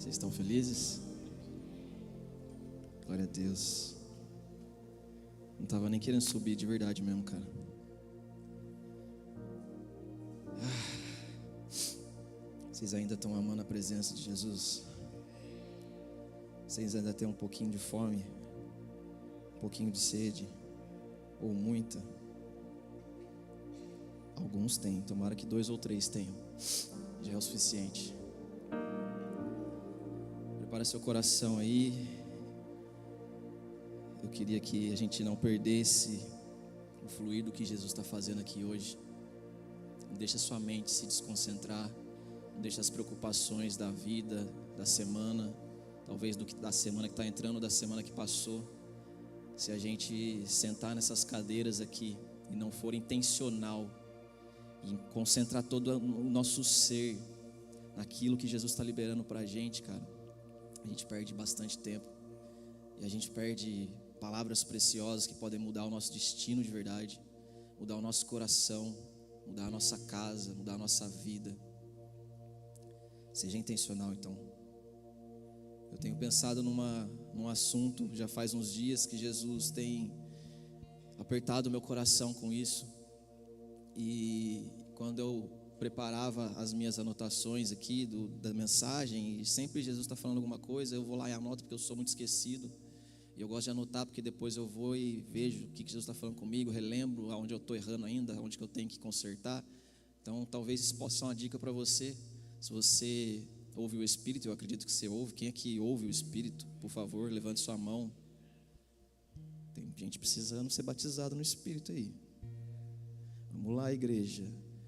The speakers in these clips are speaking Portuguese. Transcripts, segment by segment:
Vocês estão felizes? Glória a Deus. Não estava nem querendo subir de verdade mesmo, cara. Vocês ainda estão amando a presença de Jesus? Vocês ainda têm um pouquinho de fome? Um pouquinho de sede? Ou muita? Alguns têm, tomara que 2 ou 3 tenham. Já é o suficiente. Prepara seu coração aí. Eu queria que a gente não perdesse o fluir do que Jesus está fazendo aqui hoje. Não deixa sua mente se desconcentrar. Não deixa as preocupações da vida, da semana, talvez da semana que está entrando, da semana que passou. Se a gente sentar nessas cadeiras aqui e não for intencional em concentrar todo o nosso ser naquilo que Jesus está liberando para a gente, cara, a gente perde bastante tempo e a gente perde palavras preciosas que podem mudar o nosso destino de verdade, mudar o nosso coração, mudar a nossa casa, mudar a nossa vida. Seja intencional, então. Eu tenho pensado num assunto já faz uns dias que Jesus tem apertado o meu coração com isso. E quando eu preparava as minhas anotações aqui da mensagem, e sempre Jesus está falando alguma coisa, eu vou lá e anoto porque eu sou muito esquecido. E eu gosto de anotar porque depois eu vou e vejo o que Jesus está falando comigo, relembro aonde eu estou errando ainda, aonde que eu tenho que consertar. Então talvez isso possa ser uma dica para você. Se você ouve o Espírito, eu acredito que você ouve. Quem é que ouve o Espírito? Por favor, levante sua mão. Tem gente precisando ser batizada no Espírito aí. Vamos lá, igreja.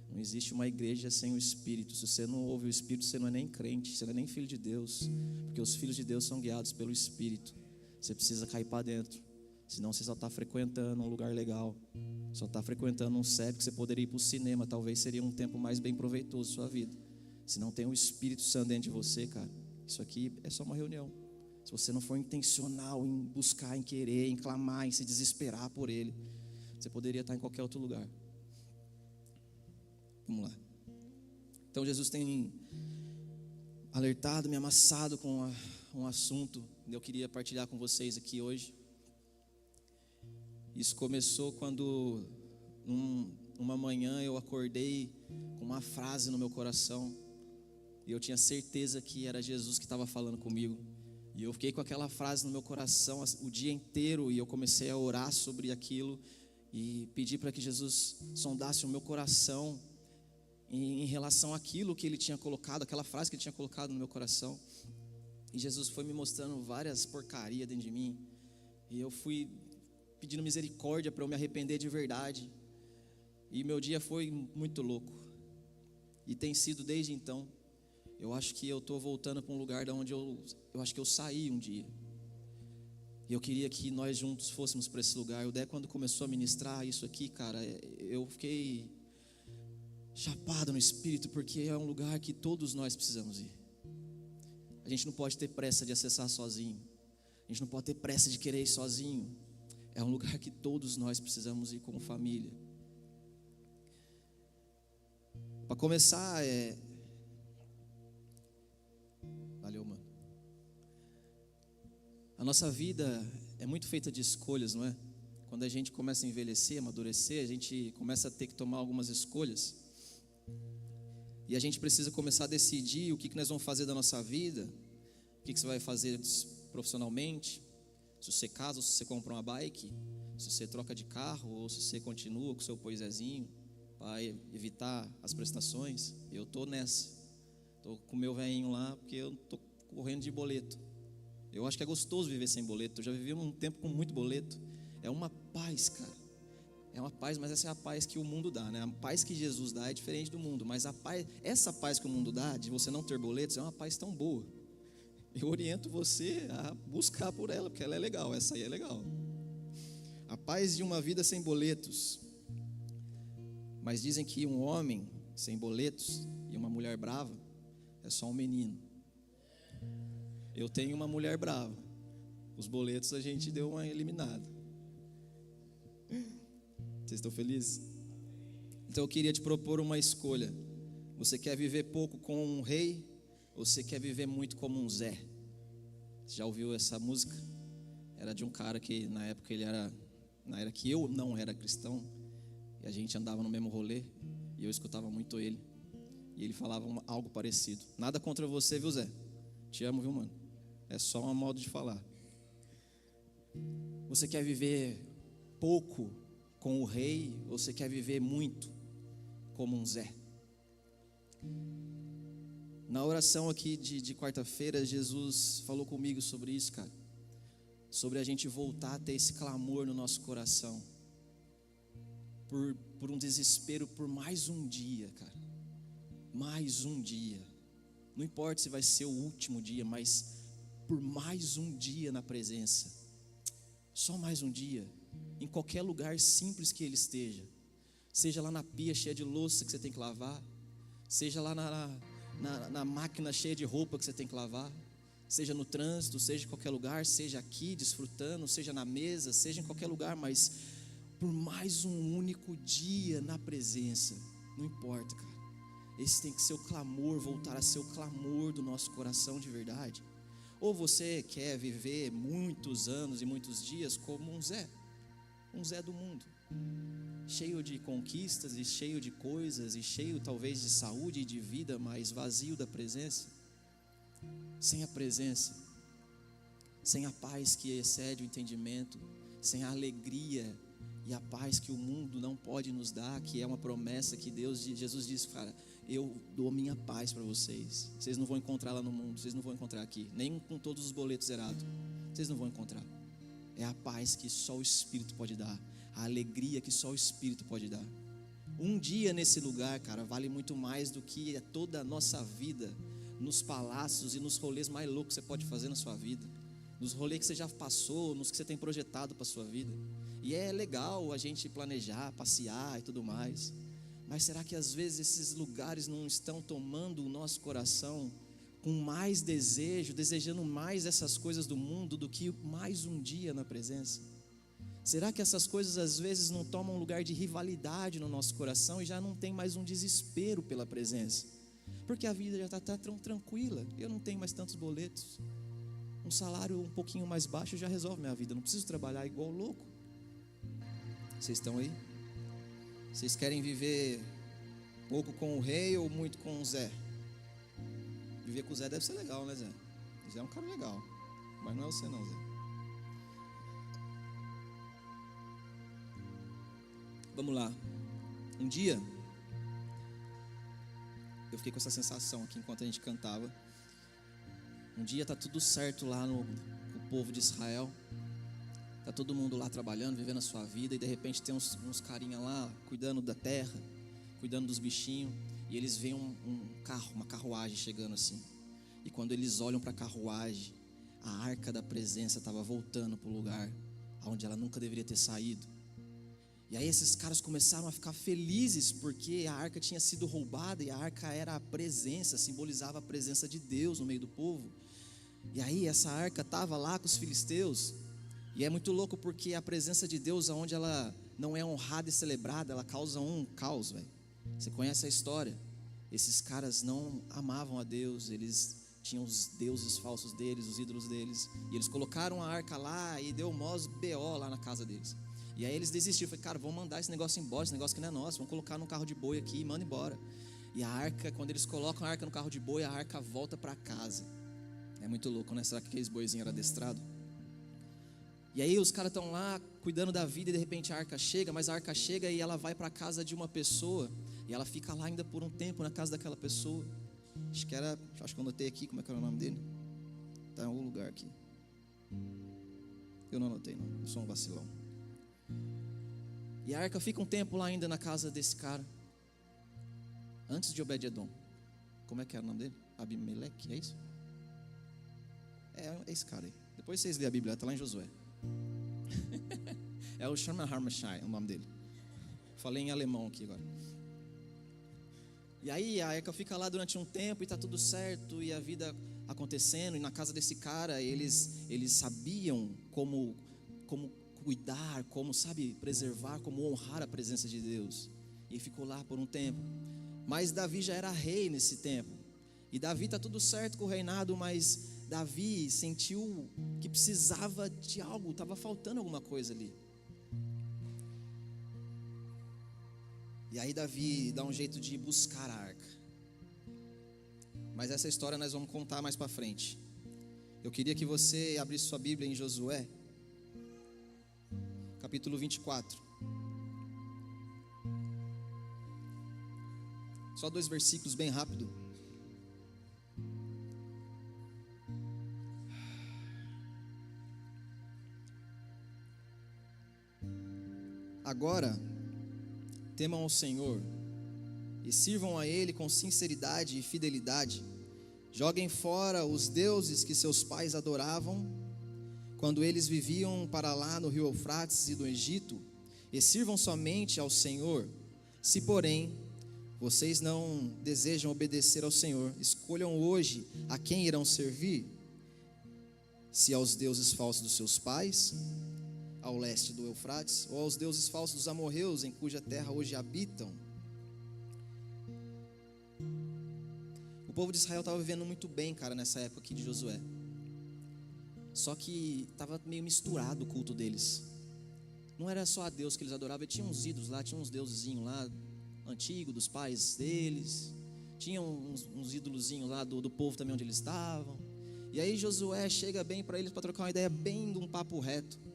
Não existe uma igreja sem o Espírito. Se você não ouve o Espírito, você não é nem crente, você não é nem filho de Deus. Porque os filhos de Deus são guiados pelo Espírito. Você precisa cair para dentro. Senão você só está frequentando um lugar legal. Só está frequentando um sério que você poderia ir para o cinema. Talvez seria um tempo mais bem proveitoso da sua vida. Se não tem o Espírito Santo dentro de você, cara, isso aqui é só uma reunião. Se você não for intencional em buscar, em querer, em clamar, em se desesperar por Ele, você poderia estar em qualquer outro lugar. Vamos lá. Então Jesus tem alertado, me amassado com um assunto que eu queria partilhar com vocês aqui hoje. Isso começou quando uma manhã eu acordei com uma frase no meu coração. E eu tinha certeza que era Jesus que estava falando comigo. E eu fiquei com aquela frase no meu coração o dia inteiro. E eu comecei a orar sobre aquilo. E pedi para que Jesus sondasse o meu coração em relação àquilo que Ele tinha colocado, aquela frase que Ele tinha colocado no meu coração. E Jesus foi me mostrando várias porcarias dentro de mim. E eu fui pedindo misericórdia para eu me arrepender de verdade. E meu dia foi muito louco. E tem sido desde então. Eu acho que eu estou voltando para um lugar de onde eu acho que eu saí um dia. E eu queria que nós juntos fôssemos para esse lugar. O Dé, quando começou a ministrar isso aqui, cara, eu fiquei chapado no Espírito, porque é um lugar que todos nós precisamos ir. A gente não pode ter pressa de acessar sozinho. A gente não pode ter pressa de querer ir sozinho. É um lugar que todos nós precisamos ir como família. Para começar, valeu, mano. A nossa vida é muito feita de escolhas, não é? Quando a gente começa a envelhecer, amadurecer, a gente começa a ter que tomar algumas escolhas. E a gente precisa começar a decidir o que nós vamos fazer da nossa vida, o que você vai fazer profissionalmente, se você casa ou se você compra uma bike, se você troca de carro ou se você continua com o seu poisézinho para evitar as prestações. Eu estou nessa, estou com o meu velhinho lá porque eu estou correndo de boleto. Eu acho que é gostoso viver sem boleto. Eu já vivi um tempo com muito boleto. É uma paz, cara. É uma paz, mas essa é a paz que o mundo dá, né? A paz que Jesus dá é diferente do mundo. Mas essa paz que o mundo dá, de você não ter boletos, é uma paz tão boa. Eu oriento você a buscar por ela, porque ela é legal. Essa aí é legal. A paz de uma vida sem boletos. Mas dizem que um homem sem boletos e uma mulher brava é só um menino. Eu tenho uma mulher brava. Os boletos a gente deu uma eliminada. Vocês estão felizes? Então eu queria te propor uma escolha. Você quer viver pouco com um rei Você quer viver muito como um Zé? Você já ouviu essa música? Era de um cara que na época que eu não era cristão, e a gente andava no mesmo rolê, e eu escutava muito ele, e ele falava algo parecido. Nada contra você, viu, Zé? Te amo, viu, mano? É só um modo de falar. Você quer viver pouco com o rei, ou você quer viver muito como um Zé? Na oração aqui de quarta-feira, Jesus falou comigo sobre isso, cara. Sobre a gente voltar a ter esse clamor no nosso coração. Por um desespero por mais um dia, cara. Mais um dia. Não importa se vai ser o último dia, mas por mais um dia na presença. Só mais um dia. Em qualquer lugar simples que ele esteja. Seja lá na pia cheia de louça que você tem que lavar. Seja lá na máquina cheia de roupa que você tem que lavar, seja no trânsito, seja em qualquer lugar, seja aqui desfrutando, seja na mesa, seja em qualquer lugar, mas por mais um único dia na presença, não importa, cara. Esse tem que ser o clamor, voltar a ser o clamor do nosso coração de verdade. Ou você quer viver muitos anos e muitos dias como um Zé do mundo, cheio de conquistas e cheio de coisas e cheio talvez de saúde e de vida, mas vazio da presença, sem a presença, sem a paz que excede o entendimento, sem a alegria e a paz que o mundo não pode nos dar, que é uma promessa que Jesus disse, cara, eu dou minha paz para vocês, vocês não vão encontrar lá no mundo, vocês não vão encontrar aqui, nem com todos os boletos zerados, vocês não vão encontrar. É a paz que só o Espírito pode dar, a alegria que só o Espírito pode dar. Um dia nesse lugar, cara, vale muito mais do que toda a nossa vida, nos palácios e nos rolês mais loucos que você pode fazer na sua vida, nos rolês que você já passou, nos que você tem projetado para a sua vida. E é legal a gente planejar, passear e tudo mais, mas será que às vezes esses lugares não estão tomando o nosso coração com mais desejo, desejando mais essas coisas do mundo do que mais um dia na presença? Será que essas coisas às vezes não tomam lugar de rivalidade no nosso coração e já não tem mais um desespero pela presença? Porque a vida já está tão tranquila, eu não tenho mais tantos boletos, um salário um pouquinho mais baixo já resolve minha vida, não preciso trabalhar igual louco. Vocês estão aí? Vocês querem viver pouco com o rei ou muito com o Zé? Viver com o Zé deve ser legal, né, Zé? O Zé é um cara legal, mas não é você não, Zé. Vamos lá. Um dia eu fiquei com essa sensação aqui enquanto a gente cantava. Um dia está tudo certo lá no povo de Israel, está todo mundo lá trabalhando, vivendo a sua vida, e de repente tem uns carinha lá cuidando da terra, cuidando dos bichinhos, e eles veem uma carruagem chegando assim. E quando eles olham para a carruagem, a arca da presença estava voltando para o lugar onde ela nunca deveria ter saído. E aí esses caras começaram a ficar felizes, porque a arca tinha sido roubada, e a arca era a presença, simbolizava a presença de Deus no meio do povo. E aí essa arca estava lá com os filisteus, e é muito louco porque a presença de Deus, onde ela não é honrada e celebrada, ela causa um caos, velho. Você conhece a história? Esses caras não amavam a Deus, eles tinham os deuses falsos deles, os ídolos deles, e eles colocaram a arca lá e deu mós BO lá na casa deles. E aí eles desistiram, falaram, cara, vamos mandar esse negócio embora, esse negócio que não é nosso, vamos colocar num carro de boi aqui e manda embora. E a arca, quando eles colocam a arca no carro de boi, a arca volta para casa. É muito louco, né? Será que aqueles boizinhos eram adestrados? E aí os caras estão lá cuidando da vida, e de repente a arca chega, mas a arca chega e ela vai para a casa de uma pessoa, e ela fica lá ainda por um tempo na casa daquela pessoa. Acho que eu anotei aqui, como é que era o nome dele? Está em algum lugar aqui. Eu não anotei não, eu sou um vacilão. E a arca fica um tempo lá ainda na casa desse cara, antes de Obed-Edom. Como é que era o nome dele? Abimeleque, é isso? É esse cara aí. Depois vocês lêem a Bíblia, está lá em Josué. É o Sherman Harmashai, o nome dele. Falei em alemão aqui agora. E aí a arca fica lá durante um tempo e está tudo certo, e a vida acontecendo. E na casa desse cara eles sabiam como cuidar, como, preservar, como honrar a presença de Deus. E ficou lá por um tempo. Mas Davi já era rei nesse tempo. E Davi está tudo certo com o reinado, mas Davi sentiu que precisava de algo, estava faltando alguma coisa ali. E aí Davi dá um jeito de buscar a arca. Mas essa história nós vamos contar mais para frente. Eu queria que você abrisse sua Bíblia em Josué, capítulo 24. Só 2 versículos bem rápido. Agora, temam ao Senhor e sirvam a Ele com sinceridade e fidelidade. Joguem fora os deuses que seus pais adoravam quando eles viviam para lá no rio Eufrates e do Egito, e sirvam somente ao Senhor. Se, porém, vocês não desejam obedecer ao Senhor, escolham hoje a quem irão servir: se aos deuses falsos dos seus pais, ao leste do Eufrates, ou aos deuses falsos dos amorreus, em cuja terra hoje habitam. O povo de Israel estava vivendo muito bem, cara, nessa época aqui de Josué. Só que estava meio misturado o culto deles. Não era só a Deus que eles adoravam, tinha uns ídolos lá, tinha uns deusezinhos lá, antigos, dos pais deles. Tinha uns ídolozinhos lá do povo também onde eles estavam. E aí Josué chega bem para eles, para trocar uma ideia bem de um papo reto.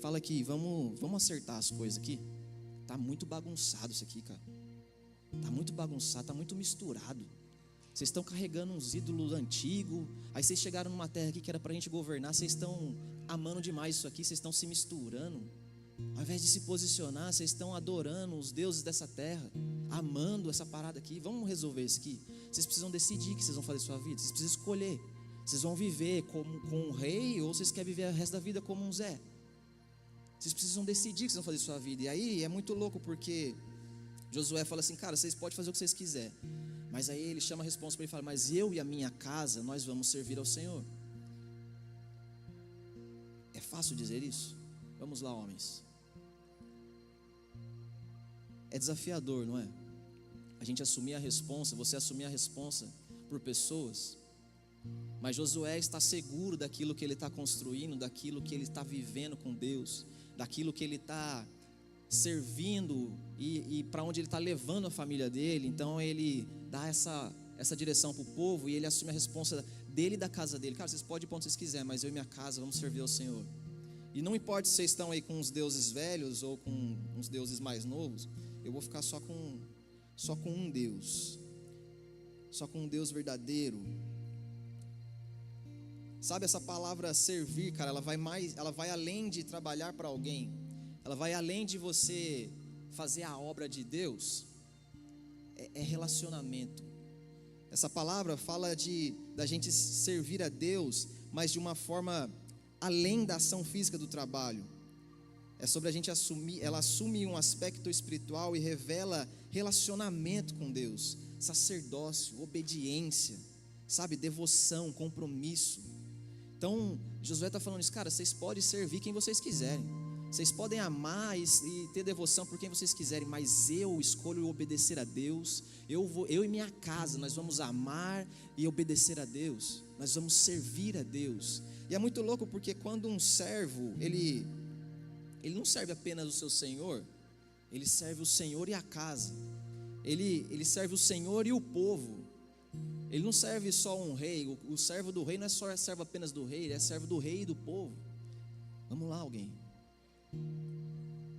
Fala aqui, vamos acertar as coisas aqui. Tá muito bagunçado isso aqui, cara. Tá muito bagunçado, tá muito misturado. Vocês estão carregando uns ídolos antigos. Aí vocês chegaram numa terra aqui que era pra gente governar. Vocês estão amando demais isso aqui. Vocês estão se misturando. Ao invés de se posicionar, vocês estão adorando os deuses dessa terra, amando essa parada aqui. Vamos resolver isso aqui. Vocês precisam decidir o que vocês vão fazer da sua vida. Vocês precisam escolher. Vocês vão viver com um rei, ou vocês querem viver o resto da vida como um Zé? Vocês precisam decidir o que vocês vão fazer da sua vida. E aí é muito louco, porque Josué fala assim: cara, vocês podem fazer o que vocês quiserem. Mas aí ele chama a resposta para ele e fala: mas eu e a minha casa, nós vamos servir ao Senhor. É fácil dizer isso? Vamos lá, homens. É desafiador, não é? A gente assumir a responsa, você assumir a responsa por pessoas. Mas Josué está seguro daquilo que ele está construindo, daquilo que ele está vivendo com Deus, daquilo que ele está servindo e para onde ele está levando a família dele. Então ele dá essa direção para o povo e ele assume a responsa dele e da casa dele. Cara, vocês podem ir para onde vocês quiserem, mas eu e minha casa vamos servir ao Senhor. E não importa se vocês estão aí com uns deuses velhos ou com uns deuses mais novos, eu vou ficar só com um Deus, só com um Deus verdadeiro. Sabe, essa palavra servir, cara, ela vai além de trabalhar para alguém. Ela vai além de você fazer a obra de Deus. É relacionamento. Essa palavra fala da gente servir a Deus, mas de uma forma além da ação física do trabalho. É sobre a gente assumir, ela assume um aspecto espiritual e revela relacionamento com Deus, sacerdócio, obediência, sabe, devoção, compromisso. Então, Josué está falando isso: cara, vocês podem servir quem vocês quiserem, vocês podem amar e ter devoção por quem vocês quiserem, mas eu escolho obedecer a Deus. Eu e minha casa, nós vamos amar e obedecer a Deus, nós vamos servir a Deus. E é muito louco, porque quando um servo, ele não serve apenas o seu senhor, ele serve o Senhor e a casa, ele serve o Senhor e o povo. Ele não serve só um rei. O servo do rei não é só servo apenas do rei, ele é servo do rei e do povo. Vamos lá, alguém.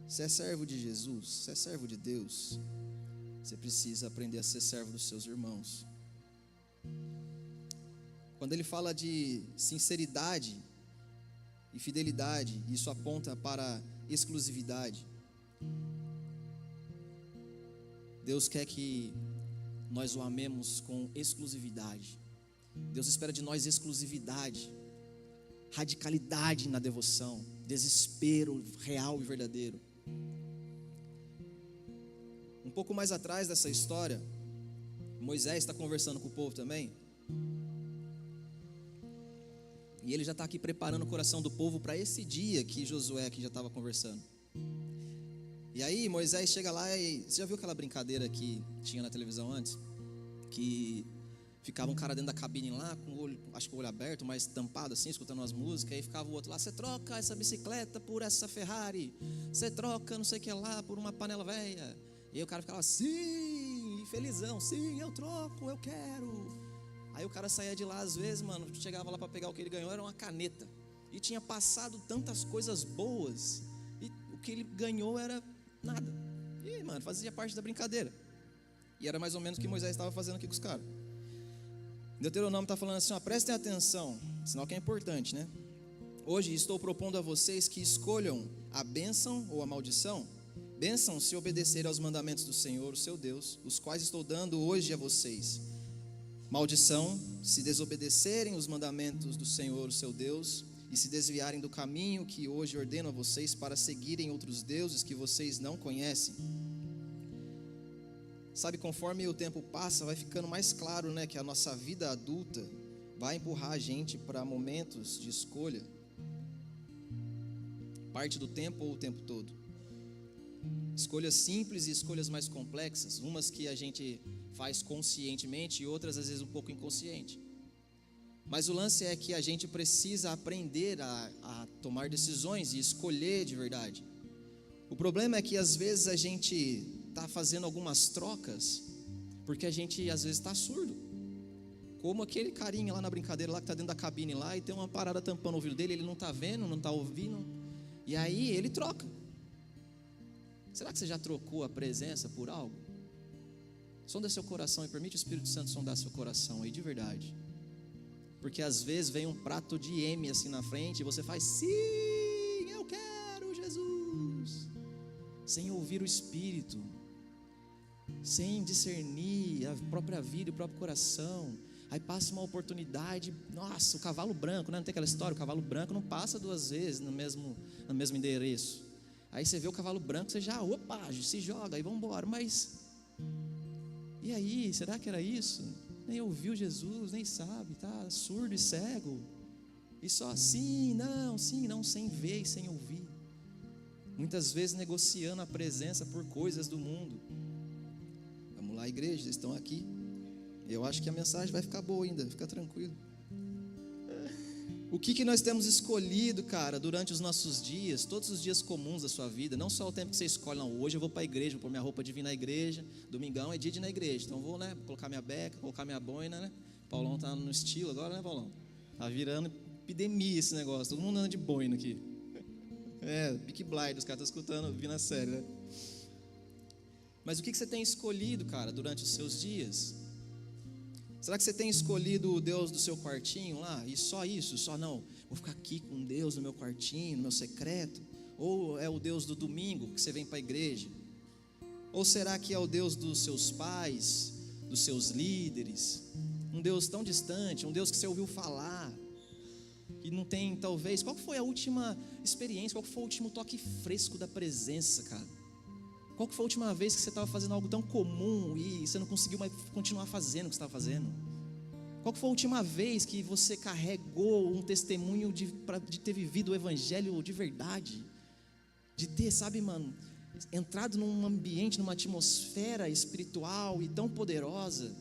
Você é servo de Jesus, você é servo de Deus, você precisa aprender a ser servo dos seus irmãos. Quando ele fala de sinceridade e fidelidade, isso aponta para exclusividade. Deus quer que nós o amemos com exclusividade. Deus espera de nós exclusividade, radicalidade na devoção, desespero real e verdadeiro. Um pouco mais atrás dessa história, Moisés está conversando com o povo também, e ele já está aqui preparando o coração do povo para esse dia que Josué aqui já estava conversando. E aí Moisés chega lá e... Você já viu aquela brincadeira que tinha na televisão antes? Que ficava um cara dentro da cabine lá, com o olho, acho que o olho aberto, mas tampado assim, escutando as músicas. Aí ficava o outro lá: você troca essa bicicleta por essa Ferrari, você troca não sei o que lá por uma panela velha. E aí o cara ficava: sim, felizão, sim, eu troco, eu quero. Aí o cara saía de lá, às vezes, mano, chegava lá para pegar o que ele ganhou, era uma caneta. E tinha passado tantas coisas boas, e o que ele ganhou era nada. E, mano, fazia parte da brincadeira. E era mais ou menos o que Moisés estava fazendo aqui com os caras. Deuteronômio está falando assim, ó, prestem atenção, sinal que é importante, né? Hoje estou propondo a vocês que escolham a bênção ou a maldição. Bênção se obedecer aos mandamentos do Senhor, o seu Deus, os quais estou dando hoje a vocês. Maldição se desobedecerem os mandamentos do Senhor, o seu Deus, e se desviarem do caminho que hoje ordeno a vocês para seguirem outros deuses que vocês não conhecem. Sabe, conforme o tempo passa, vai ficando mais claro, né, que a nossa vida adulta vai empurrar a gente para momentos de escolha, parte do tempo ou o tempo todo. Escolhas simples e escolhas mais complexas, umas que a gente faz conscientemente e outras às vezes um pouco inconsciente. Mas o lance é que a gente precisa aprender a tomar decisões e escolher de verdade. O problema é que às vezes a gente está fazendo algumas trocas porque a gente às vezes está surdo. Como aquele carinha lá na brincadeira lá que está dentro da cabine lá e tem uma parada tampando o ouvido dele, ele não está vendo, não está ouvindo, e aí ele troca. Será que você já trocou a presença por algo? Sonda seu coração e permite o Espírito Santo sondar seu coração aí de verdade. Porque às vezes vem um prato de M assim na frente e você faz: sim, eu quero Jesus, sem ouvir o Espírito, sem discernir a própria vida e o próprio coração. Aí passa uma oportunidade, nossa, o cavalo branco, né? Não tem aquela história, o cavalo branco não passa duas vezes no mesmo endereço. Aí você vê o cavalo branco, você já, opa, se joga, aí vamos embora. Mas, e aí, será que era isso? Nem ouviu Jesus, nem sabe, tá surdo e cego. E só sim, não, sem ver e sem ouvir. Muitas vezes negociando a presença por coisas do mundo. Vamos lá, igreja, vocês estão aqui. Eu acho que a mensagem vai ficar boa ainda, fica tranquilo. O que nós temos escolhido, cara, durante os nossos dias, todos os dias comuns da sua vida, não só o tempo que você escolhe, não, hoje eu vou para a igreja, vou pôr minha roupa de vir na igreja, domingão é dia de ir na igreja, então vou, né, colocar minha beca, colocar minha boina, né, Paulão tá no estilo agora, né, Paulão? Tá virando epidemia esse negócio, todo mundo anda de boina aqui. Peaky Blinders, os caras estão escutando, vindo a sério, né? Mas o que você tem escolhido, cara, durante os seus dias? Será que você tem escolhido o Deus do seu quartinho lá? E só isso, só não, vou ficar aqui com Deus no meu quartinho, no meu secreto? Ou é o Deus do domingo que você vem para a igreja? Ou será que é o Deus dos seus pais, dos seus líderes? Um Deus tão distante, um Deus que você ouviu falar e não tem, talvez, qual foi a última experiência, qual foi o último toque fresco da presença, cara? Qual que foi a última vez que você estava fazendo algo tão comum e você não conseguiu mais continuar fazendo o que você estava fazendo? Qual que foi a última vez que você carregou um testemunho de ter vivido o evangelho de verdade? De ter, sabe, mano, entrado num ambiente, numa atmosfera espiritual e tão poderosa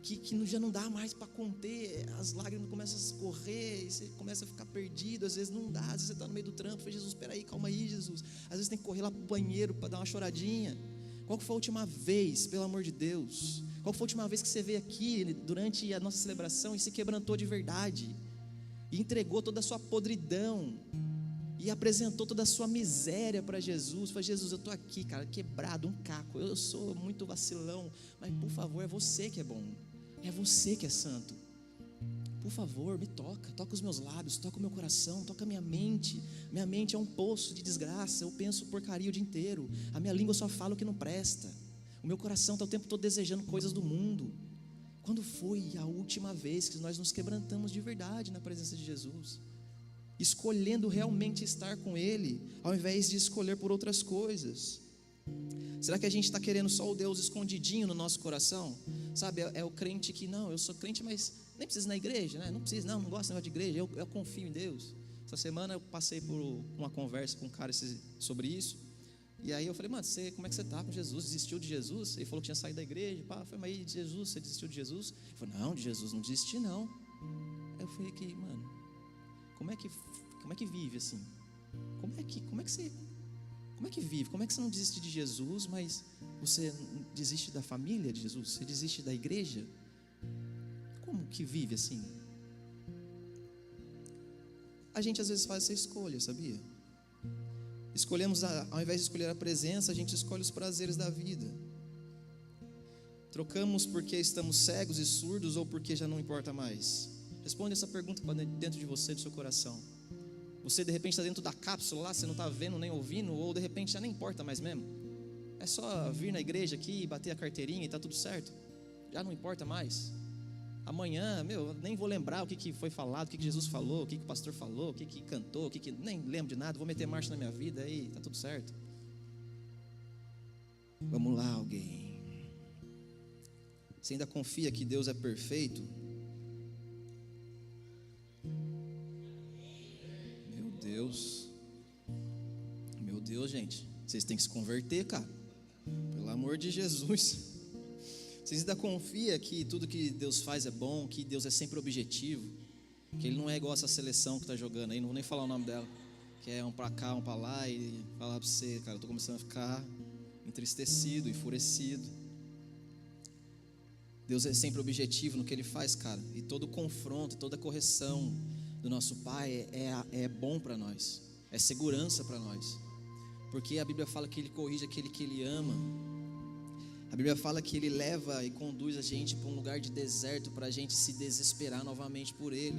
que já não dá mais para conter, as lágrimas começam a escorrer, e você começa a ficar perdido, às vezes não dá, às vezes você está no meio do trampo, fala: Jesus, espera aí, calma aí, Jesus, às vezes tem que correr lá para o banheiro para dar uma choradinha. Qual foi a última vez, pelo amor de Deus, qual foi a última vez que você veio aqui durante a nossa celebração e se quebrantou de verdade, e entregou toda a sua podridão, e apresentou toda a sua miséria para Jesus? Falei: Jesus, eu estou aqui, cara, quebrado, um caco, eu sou muito vacilão, mas por favor, é você que é bom, é você que é santo. Por favor, me toca os meus lábios, toca o meu coração, toca a minha mente. Minha mente é um poço de desgraça, eu penso porcaria o dia inteiro. A minha língua só fala o que não presta. O meu coração está o tempo todo desejando coisas do mundo. Quando foi a última vez que nós nos quebrantamos de verdade na presença de Jesus? Escolhendo realmente estar com Ele, ao invés de escolher por outras coisas. Será que a gente está querendo só o Deus escondidinho no nosso coração? Sabe, é o crente que, não, eu sou crente, mas nem preciso ir na igreja, né? Não preciso, não gosto de negócio de igreja, eu confio em Deus. Essa semana eu passei por uma conversa com um cara sobre isso, E aí eu falei, mano, como é que você tá com Jesus? Desistiu de Jesus? Ele falou que tinha saído da igreja. Pá, eu falei, mas aí de Jesus, você desistiu de Jesus? Ele falou, não, de Jesus não desisti não. Aí eu falei que, mano, como é que vive assim? Como é que vive? Como é que você não desiste de Jesus, mas você desiste da família de Jesus? Você desiste da igreja? Como que vive assim? A gente às vezes faz essa escolha, sabia? Ao invés de escolher a presença, a gente escolhe os prazeres da vida. Trocamos porque estamos cegos e surdos ou porque já não importa mais? Responde essa pergunta dentro de você, do seu coração. Você de repente está dentro da cápsula lá, você não está vendo nem ouvindo, ou de repente já nem importa mais mesmo. É só vir na igreja aqui, bater a carteirinha e está tudo certo. Já não importa mais. Amanhã, eu nem vou lembrar o que foi falado, o que Jesus falou, o que o pastor falou, o que cantou, nem lembro de nada, vou meter marcha na minha vida aí, está tudo certo. Vamos lá, alguém. Você ainda confia que Deus é perfeito? Meu Deus, gente, vocês têm que se converter, cara, pelo amor de Jesus. Vocês ainda confiam que tudo que Deus faz é bom, que Deus é sempre objetivo, que Ele não é igual essa seleção que está jogando aí, não vou nem falar o nome dela, que é um para cá, um para lá, e falar para você, cara, eu estou começando a ficar entristecido, enfurecido. Deus é sempre objetivo no que Ele faz, cara, e todo confronto, toda correção do nosso Pai é bom para nós, é segurança para nós, porque a Bíblia fala que Ele corrige aquele que Ele ama. A Bíblia fala que Ele leva e conduz a gente para um lugar de deserto, para a gente se desesperar novamente por Ele.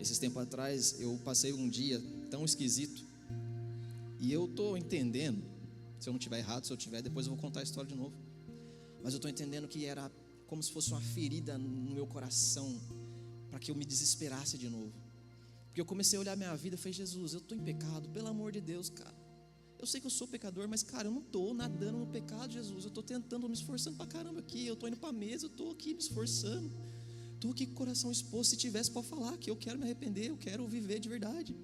Esses tempos atrás eu passei um dia tão esquisito, e eu estou entendendo, se eu não estiver errado, se eu tiver, depois eu vou contar a história de novo, mas eu estou entendendo que era como se fosse uma ferida no meu coração, para que eu me desesperasse de novo. Porque eu comecei a olhar minha vida e falei, Jesus, eu estou em pecado, pelo amor de Deus, cara. Eu sei que eu sou pecador, mas cara, eu não estou nadando no pecado, Jesus. Eu estou tentando, me esforçando pra caramba aqui. Eu estou indo para a mesa, eu estou aqui me esforçando. Estou aqui com o coração exposto. Se tivesse para falar que eu quero me arrepender, eu quero viver de verdade.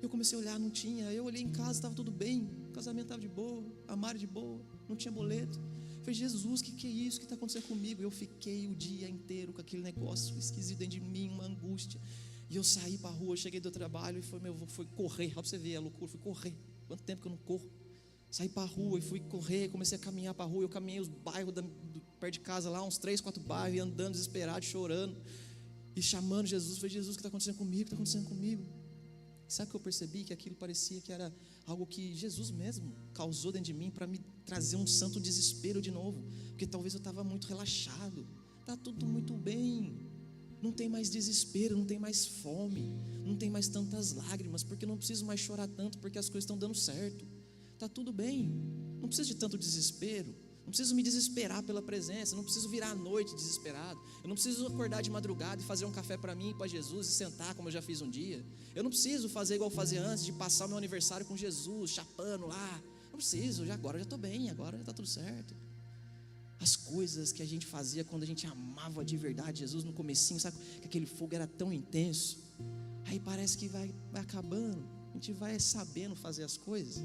Eu comecei a olhar, não tinha. Eu olhei em casa, estava tudo bem. O casamento estava de boa, a Mari de boa, não tinha boleto. Falei, Jesus, o que é isso que está acontecendo comigo? Eu fiquei o dia inteiro com aquele negócio esquisito dentro de mim, uma angústia. E eu saí para a rua, cheguei do trabalho e fui correr. Olha para você ver a loucura, fui correr. Quanto tempo que eu não corro? Saí para a rua e fui correr, comecei a caminhar para a rua. Eu caminhei os bairros perto de casa lá, uns 3, 4 bairros, e andando desesperado, chorando e chamando Jesus. Falei, Jesus, o que está acontecendo comigo? O que está acontecendo comigo? Sabe o que eu percebi? Que aquilo parecia que era algo que Jesus mesmo causou dentro de mim para me trazer um santo desespero de novo, porque talvez eu estava muito relaxado. Está tudo muito bem, não tem mais desespero, não tem mais fome, não tem mais tantas lágrimas, porque eu não preciso mais chorar tanto, porque as coisas estão dando certo. Está tudo bem, não preciso de tanto desespero, não preciso me desesperar pela presença, não preciso virar à noite desesperado, eu não preciso acordar de madrugada e fazer um café para mim e para Jesus e sentar como eu já fiz um dia. Eu não preciso fazer igual eu fazia antes, de passar o meu aniversário com Jesus, chapando lá. Não preciso, agora já estou bem, agora já está tudo certo. As coisas que a gente fazia quando a gente amava de verdade Jesus no comecinho, sabe, que aquele fogo era tão intenso, aí parece que vai acabando, a gente vai sabendo fazer as coisas.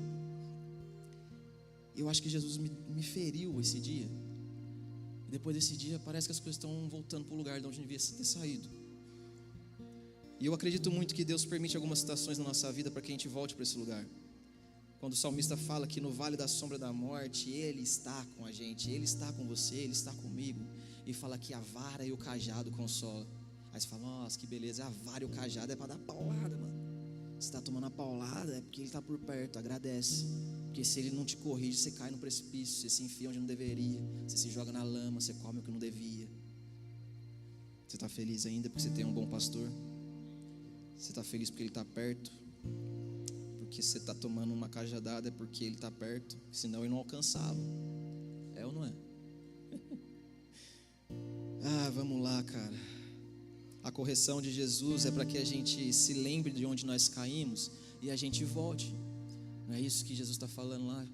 Eu acho que Jesus me feriu esse dia, e depois desse dia parece que as coisas estão voltando para o lugar de onde devia ter saído. E eu acredito muito que Deus permite algumas situações na nossa vida para que a gente volte para esse lugar. Quando o salmista fala que no vale da sombra da morte Ele está com a gente, Ele está com você, Ele está comigo, e fala que a vara e o cajado consola. Aí você fala, nossa, que beleza, a vara e o cajado é para dar paulada, mano. Você está tomando a paulada, é porque Ele está por perto, agradece. Porque se Ele não te corrige, você cai no precipício, você se enfia onde não deveria, você se joga na lama, você come o que não devia. Você está feliz ainda porque você tem um bom pastor? Você está feliz porque Ele está perto? Porque você está tomando uma cajadada é porque Ele está perto, senão Ele não alcançava. É ou não é? Vamos lá, cara. A correção de Jesus é para que a gente se lembre de onde nós caímos e a gente volte. Não é isso que Jesus está falando lá?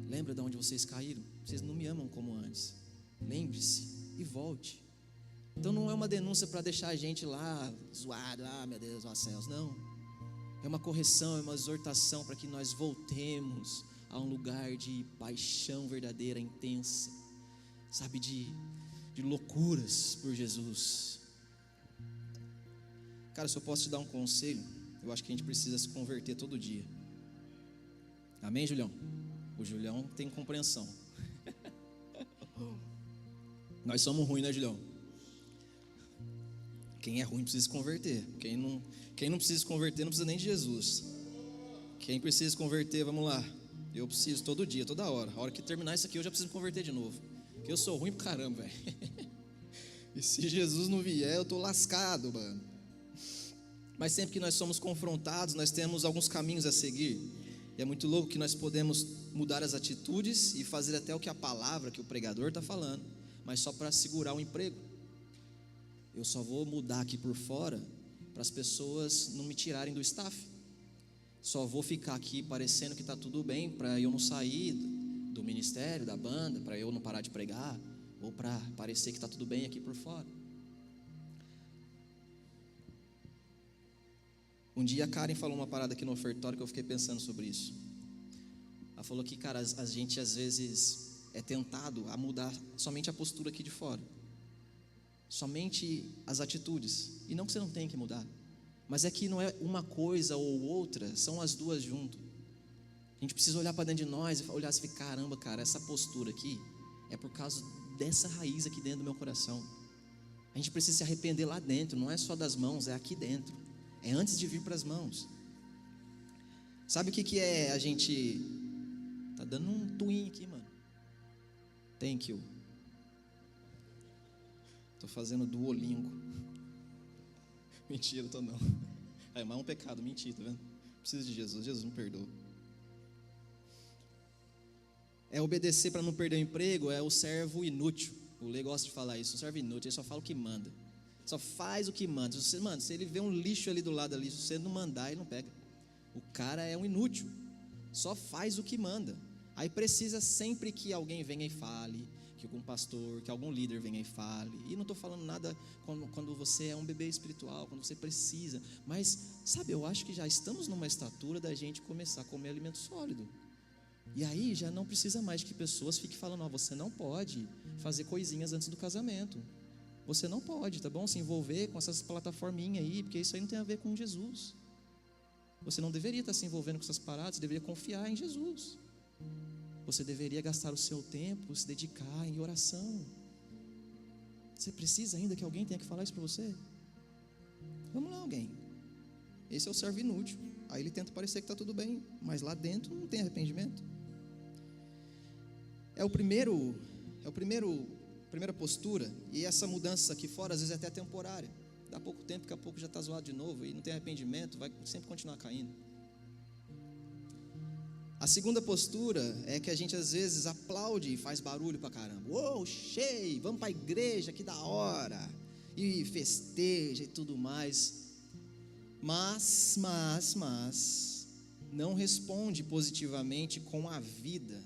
Lembra de onde vocês caíram? Vocês não me amam como antes. Lembre-se e volte. Então não é uma denúncia para deixar a gente lá zoado, meu Deus, ó céus, não. É uma correção, é uma exortação para que nós voltemos a um lugar de paixão verdadeira, intensa, sabe, de loucuras por Jesus. Cara, se eu posso te dar um conselho, eu acho que a gente precisa se converter todo dia. Amém, Julião? O Julião tem compreensão. Nós somos ruins, né, Julião? Quem é ruim precisa se converter. Quem não precisa se converter não precisa nem de Jesus. Quem precisa se converter, vamos lá. Eu preciso todo dia, toda hora. A hora que terminar isso aqui eu já preciso me converter de novo. Porque eu sou ruim pra caramba, velho. E se Jesus não vier, eu tô lascado, mano. Mas sempre que nós somos confrontados, nós temos alguns caminhos a seguir. E é muito louco que nós podemos mudar as atitudes e fazer até o que a palavra, que o pregador está falando, mas só para segurar o emprego. Eu só vou mudar aqui por fora para as pessoas não me tirarem do staff. Só vou ficar aqui parecendo que está tudo bem para eu não sair do ministério, da banda, para eu não parar de pregar, ou para parecer que está tudo bem aqui por fora. Um dia a Karen falou uma parada aqui no ofertório que eu fiquei pensando sobre isso. Ela falou que, cara, a gente às vezes é tentado a mudar somente a postura aqui de fora, somente as atitudes, e não que você não tenha que mudar, mas é que não é uma coisa ou outra, são as duas juntas. A gente precisa olhar para dentro de nós e olhar assim, caramba, cara, essa postura aqui é por causa dessa raiz aqui dentro do meu coração. A gente precisa se arrepender lá dentro, não é só das mãos, é aqui dentro, é antes de vir para as mãos. Sabe o que é a gente... Tá dando um twin aqui, mano. Thank you. Tô fazendo Duolingo. Mentira, tô não. Mas é um pecado, mentir, tá vendo? Preciso de Jesus, Jesus me perdoa. É obedecer para não perder o emprego, é o servo inútil. O Lê gosta de falar isso, o servo inútil, ele só fala o que manda. Só faz o que manda. Se ele vê um lixo ali do lado ali, se você não mandar, ele não pega. O cara é um inútil. Só faz o que manda. Aí precisa sempre que alguém venha e fale, que algum pastor, que algum líder venha e fale. E não estou falando nada quando você é um bebê espiritual, quando você precisa. Mas, sabe, eu acho que já estamos numa estatura da gente começar a comer alimento sólido. E aí já não precisa mais que pessoas fiquem falando, você não pode fazer coisinhas antes do casamento. Você não pode, tá bom? Se envolver com essas plataforminhas aí, porque isso aí não tem a ver com Jesus. Você não deveria estar se envolvendo com essas paradas, você deveria confiar em Jesus. Você deveria gastar o seu tempo, se dedicar em oração. Você precisa ainda que alguém tenha que falar isso para você? Vamos lá, alguém. Esse é o servo inútil. Aí ele tenta parecer que está tudo bem, mas lá dentro não tem arrependimento. Primeira postura, e essa mudança aqui fora às vezes é até temporária. Dá pouco tempo, daqui a pouco já está zoado de novo e não tem arrependimento, vai sempre continuar caindo. A segunda postura é que a gente às vezes aplaude e faz barulho pra caramba. Uou, cheio, vamos para a igreja, que da hora. E festeja e tudo mais. Mas não responde positivamente com a vida.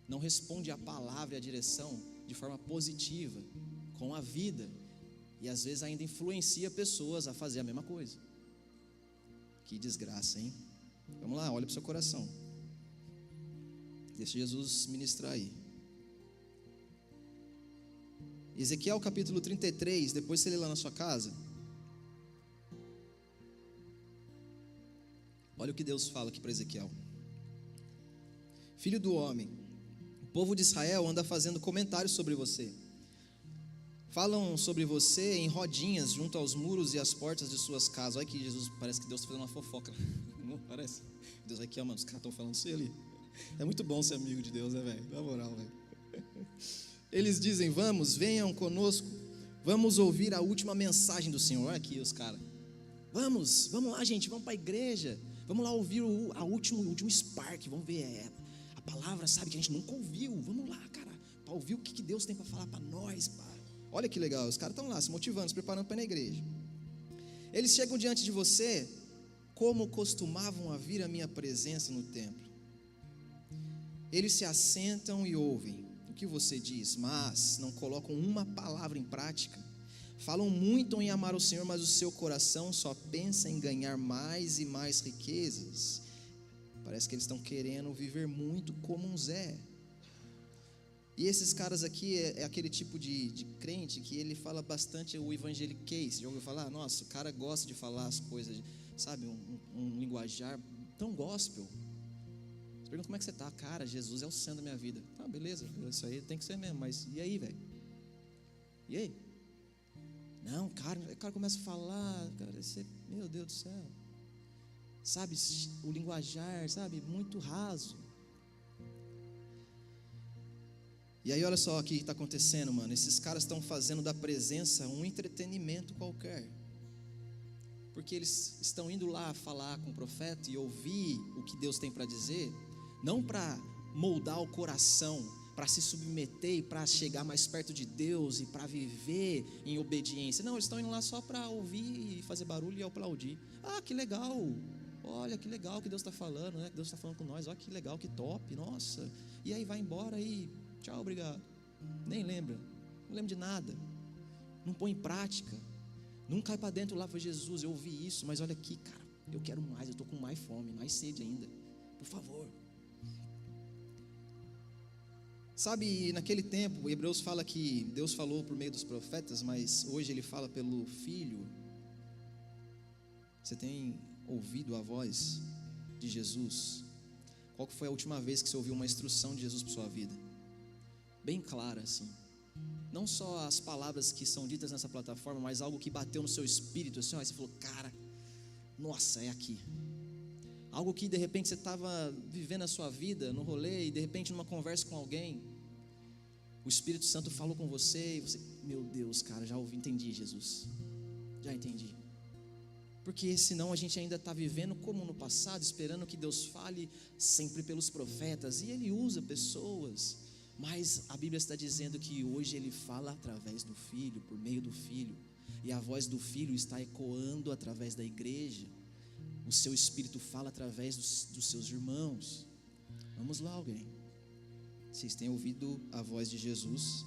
Não responde a palavra e a direção de forma positiva, com a vida. E às vezes ainda influencia pessoas a fazer a mesma coisa. Que desgraça, hein? Vamos lá, olha para o seu coração. Deixa Jesus ministrar aí. Ezequiel capítulo 33, depois você lê lá na sua casa. Olha o que Deus fala aqui para Ezequiel. Filho do homem, o povo de Israel anda fazendo comentários sobre você. Falam sobre você em rodinhas junto aos muros e às portas de suas casas. Olha que Jesus, parece que Deus está fazendo uma fofoca. Não parece? Deus aqui, mano, os caras estão falando isso ali. É muito bom ser amigo de Deus, né, velho? Na moral, velho. Eles dizem, venham conosco, vamos ouvir a última mensagem do Senhor. Olha aqui os caras. Vamos lá, gente, vamos para a igreja. Vamos lá ouvir o último Spark. Vamos ver a palavra, sabe, que a gente nunca ouviu. Vamos lá, cara, para ouvir o que Deus tem para falar para nós, pá. Olha que legal, os caras estão lá se motivando, se preparando para ir na igreja. Eles chegam diante de você como costumavam a vir à minha presença no templo. Eles se assentam e ouvem o que você diz, mas não colocam uma palavra em prática. Falam muito em amar o Senhor, mas o seu coração só pensa em ganhar mais e mais riquezas Parece que eles estão querendo viver muito como um Zé. E esses caras aqui é aquele tipo de crente que ele fala bastante o evangeliquez. Já ouviu falar? Nossa, o cara gosta de falar as coisas, sabe, um linguajar tão gospel. Você pergunta como é que você está? Cara, Jesus é o centro da minha vida. Tá, beleza, isso aí tem que ser mesmo, mas e aí, velho? E aí? Não, cara, o cara começa a falar, cara, meu Deus do céu. Sabe, o linguajar, sabe, muito raso. E aí olha só o que está acontecendo, mano. Esses caras estão fazendo da presença um entretenimento qualquer. Porque eles estão indo lá falar com o profeta e ouvir o que Deus tem para dizer, não para moldar o coração, para se submeter e para chegar mais perto de Deus e para viver em obediência. Não, eles estão indo lá só para ouvir e fazer barulho e aplaudir. Ah, que legal! Olha que legal que Deus está falando, né? Que Deus está falando com nós. Olha que legal, que top, nossa. E aí vai embora e tchau, obrigado. Nem lembra, não lembra de nada. Não põe em prática. Não cai para dentro lá, foi Jesus, eu ouvi isso, mas olha aqui, cara, eu quero mais, eu estou com mais fome, mais sede ainda. Por favor. Sabe, naquele tempo, Hebreus fala que Deus falou por meio dos profetas, mas hoje Ele fala pelo Filho. Você tem ouvido a voz de Jesus? Qual foi a última vez que você ouviu uma instrução de Jesus para sua vida? Bem clara assim. Não só as palavras que são ditas nessa plataforma, mas algo que bateu no seu espírito, assim, ó, você falou, cara, nossa, é aqui. Algo que de repente você estava vivendo a sua vida no rolê e de repente numa conversa com alguém, o Espírito Santo falou com você e você, meu Deus, cara, já ouvi, entendi, Jesus, já entendi. Porque senão a gente ainda está vivendo como no passado, esperando que Deus fale sempre pelos profetas, e Ele usa pessoas, mas a Bíblia está dizendo que hoje Ele fala através do Filho, por meio do Filho, e a voz do Filho está ecoando através da igreja. O seu Espírito fala através dos seus irmãos. Vamos lá, alguém. Vocês têm ouvido a voz de Jesus?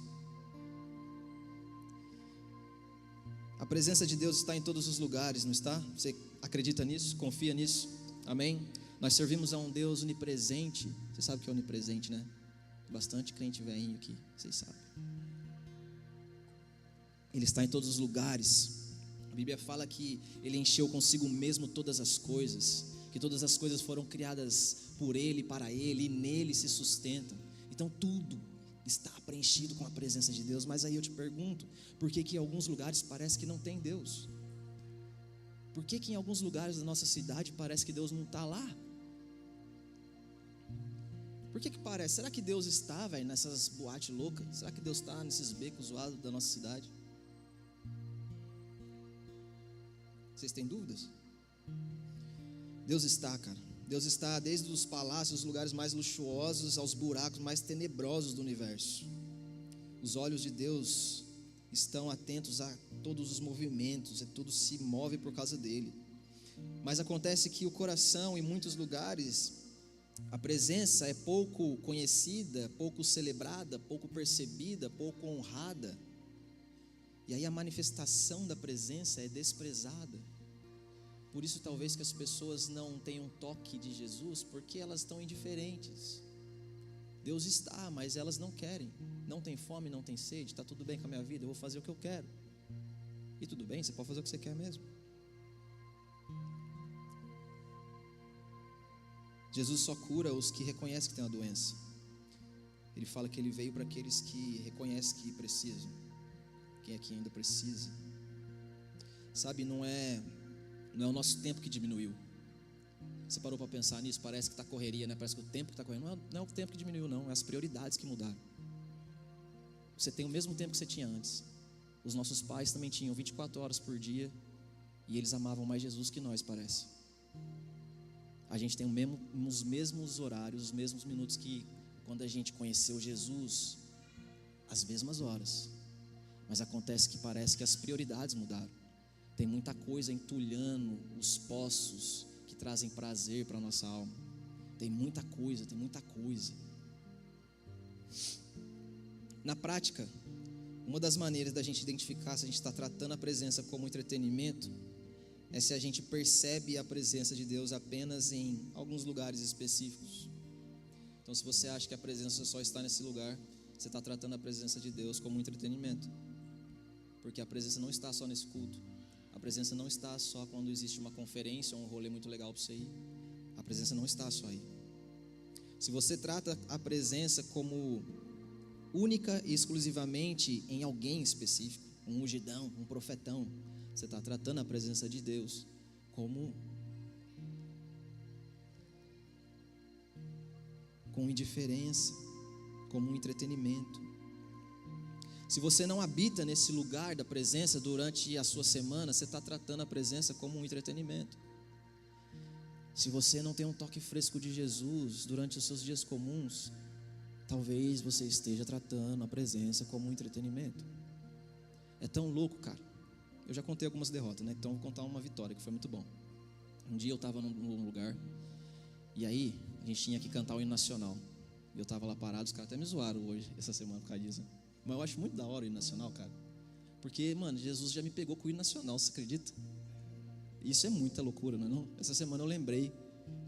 A presença de Deus está em todos os lugares, não está? Você acredita nisso? Confia nisso? Amém? Nós servimos a um Deus onipresente. Você sabe o que é onipresente, né? Bastante crente velhinho aqui, vocês sabem. Ele está em todos os lugares. A Bíblia fala que Ele encheu consigo mesmo todas as coisas, que todas as coisas foram criadas por Ele, para Ele, e nele se sustentam. Então tudo está preenchido com a presença de Deus. Mas aí eu te pergunto, por que em alguns lugares parece que não tem Deus? Por que em alguns lugares da nossa cidade parece que Deus não está lá? Por que parece? Será que Deus está, velho, nessas boates loucas? Será que Deus está nesses becos zoados da nossa cidade? Vocês têm dúvidas? Deus está, cara. Deus está desde os palácios, os lugares mais luxuosos, aos buracos mais tenebrosos do universo. Os olhos de Deus estão atentos a todos os movimentos, tudo se move por causa dele. Mas acontece que o coração, em muitos lugares, a presença é pouco conhecida, pouco celebrada, pouco percebida, pouco honrada. E aí a manifestação da presença é desprezada. Por isso talvez que as pessoas não tenham toque de Jesus, porque elas estão indiferentes. Deus está, mas elas não querem. Não tem fome, não tem sede, está tudo bem com a minha vida, eu vou fazer o que eu quero. E tudo bem, você pode fazer o que você quer mesmo. Jesus só cura os que reconhecem que tem uma doença. Ele fala que Ele veio para aqueles que reconhecem que precisam. Quem aqui ainda precisa? Sabe, não é o nosso tempo que diminuiu. Você parou para pensar nisso? Parece que está correria, né? Parece que o tempo que está correndo. Não é o tempo que diminuiu, não. É as prioridades que mudaram. Você tem o mesmo tempo que você tinha antes. Os nossos pais também tinham 24 horas por dia, e eles amavam mais Jesus que nós, parece. A gente tem os mesmos horários, os mesmos minutos que quando a gente conheceu Jesus, as mesmas horas. Mas acontece que parece que as prioridades mudaram. Tem muita coisa entulhando os poços que trazem prazer para a nossa alma. Tem muita coisa. Na prática, uma das maneiras da gente identificar se a gente está tratando a presença como entretenimento é se a gente percebe a presença de Deus apenas em alguns lugares específicos. Então, se você acha que a presença só está nesse lugar, você está tratando a presença de Deus como um entretenimento, porque a presença não está só nesse culto, a presença não está só quando existe uma conferência ou um rolê muito legal para você ir, a presença não está só aí. Se você trata a presença como única e exclusivamente em alguém específico, um ungidão, um profetão, você está tratando a presença de Deus como com indiferença, como um entretenimento. Se você não habita nesse lugar da presença durante a sua semana, você está tratando a presença como um entretenimento. Se você não tem um toque fresco de Jesus durante os seus dias comuns, talvez você esteja tratando a presença como um entretenimento. É tão louco, cara. Eu já contei algumas derrotas, né? Então vou contar uma vitória que foi muito bom. Um dia eu estava num lugar, e aí a gente tinha que cantar o hino nacional. E eu estava lá parado, os caras até me zoaram hoje, essa semana, por causa disso. Mas eu acho muito da hora o hino nacional, cara. Porque, mano, Jesus já me pegou com o hino nacional, você acredita? Isso é muita loucura, não é não? Essa semana eu lembrei,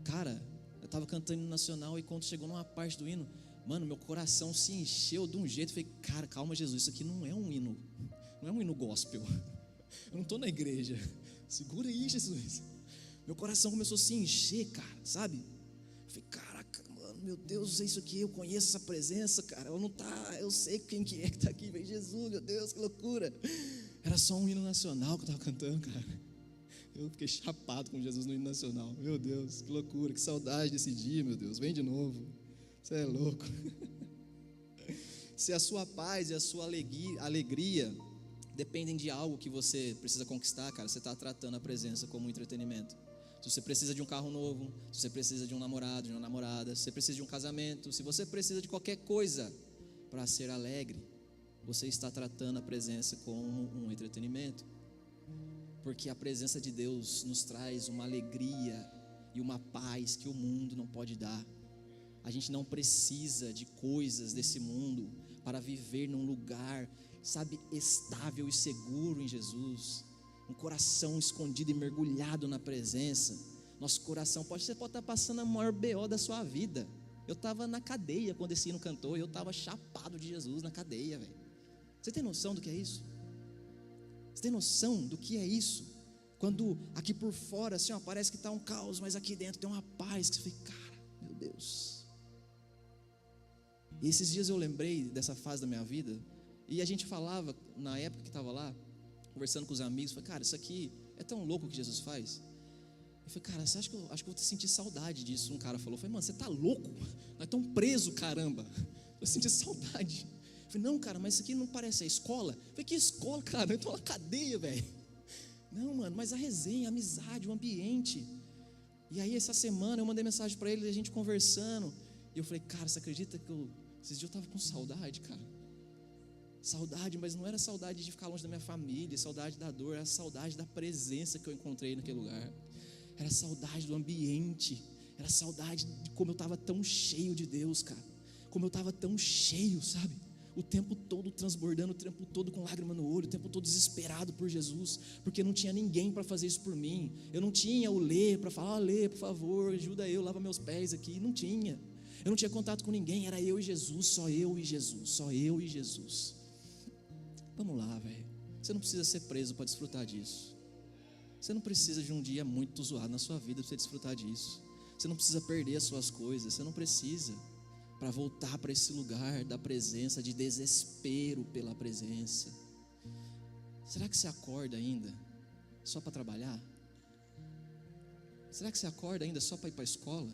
cara, eu estava cantando o hino nacional e quando chegou numa parte do hino, mano, meu coração se encheu de um jeito. Eu falei, cara, calma, Jesus, isso aqui não é um hino, não é um hino gospel. Eu não estou na igreja. Segura aí, Jesus. Meu coração começou a se encher, cara, sabe? Eu falei, caraca, mano, meu Deus, é isso aqui, eu conheço essa presença, cara. Ela não tá, eu sei quem que está aqui, vem Jesus, meu Deus, que loucura. Era só um hino nacional que eu estava cantando, cara. Eu fiquei chapado com Jesus no hino nacional. Meu Deus, que loucura, que saudade desse dia, meu Deus. Vem de novo. Você é louco. Se a sua paz e a sua alegria dependem de algo que você precisa conquistar, cara, você está tratando a presença como um entretenimento. Se você precisa de um carro novo, se você precisa de um namorado, de uma namorada, se você precisa de um casamento, se você precisa de qualquer coisa para ser alegre, você está tratando a presença como um entretenimento. Porque a presença de Deus nos traz uma alegria e uma paz que o mundo não pode dar. A gente não precisa de coisas desse mundo para viver num lugar, sabe, estável e seguro em Jesus. Um coração escondido e mergulhado na presença. Nosso coração você pode estar passando a maior BO da sua vida. Eu estava na cadeia quando esse hino cantou, eu estava chapado de Jesus na cadeia, velho. Você tem noção do que é isso? Você tem noção do que é isso? Quando aqui por fora assim, ó, parece que está um caos, mas aqui dentro tem uma paz que você fica, cara, meu Deus. E esses dias eu lembrei dessa fase da minha vida, e a gente falava, na época que estava lá, conversando com os amigos, falei, cara, isso aqui é tão louco o que Jesus faz. Eu falei, cara, você acha que acho que eu vou sentir saudade disso? Um cara falou, eu falei, mano, você tá louco? Nós estamos presos, caramba. Eu senti saudade. Eu falei, não, cara, mas isso aqui não parece a escola? Eu falei, que escola, cara? Eu estou na cadeia, velho. Não, mano, mas a resenha, a amizade, o ambiente. E aí essa semana eu mandei mensagem para ele, a gente conversando, e eu falei, cara, você acredita que esses dias eu estava com saudade, cara? Saudade, mas não era saudade de ficar longe da minha família, saudade da dor, era saudade da presença que eu encontrei naquele lugar. Era saudade do ambiente, era saudade de como eu estava tão cheio de Deus, cara. Como eu estava tão cheio, sabe? O tempo todo transbordando, o tempo todo com lágrima no olho, o tempo todo desesperado por Jesus, porque não tinha ninguém para fazer isso por mim. Eu não tinha o Lê para falar, Lê, por favor, ajuda eu, lava meus pés aqui. Não tinha. Eu não tinha contato com ninguém, era eu e Jesus, só eu e Jesus, só eu e Jesus. Vamos lá, velho. Você não precisa ser preso para desfrutar disso. Você não precisa de um dia muito zoado na sua vida para você desfrutar disso. Você não precisa perder as suas coisas, você não precisa, para voltar para esse lugar da presença, de desespero pela presença. Será que você acorda ainda só para trabalhar? Será que você acorda ainda só para ir para a escola?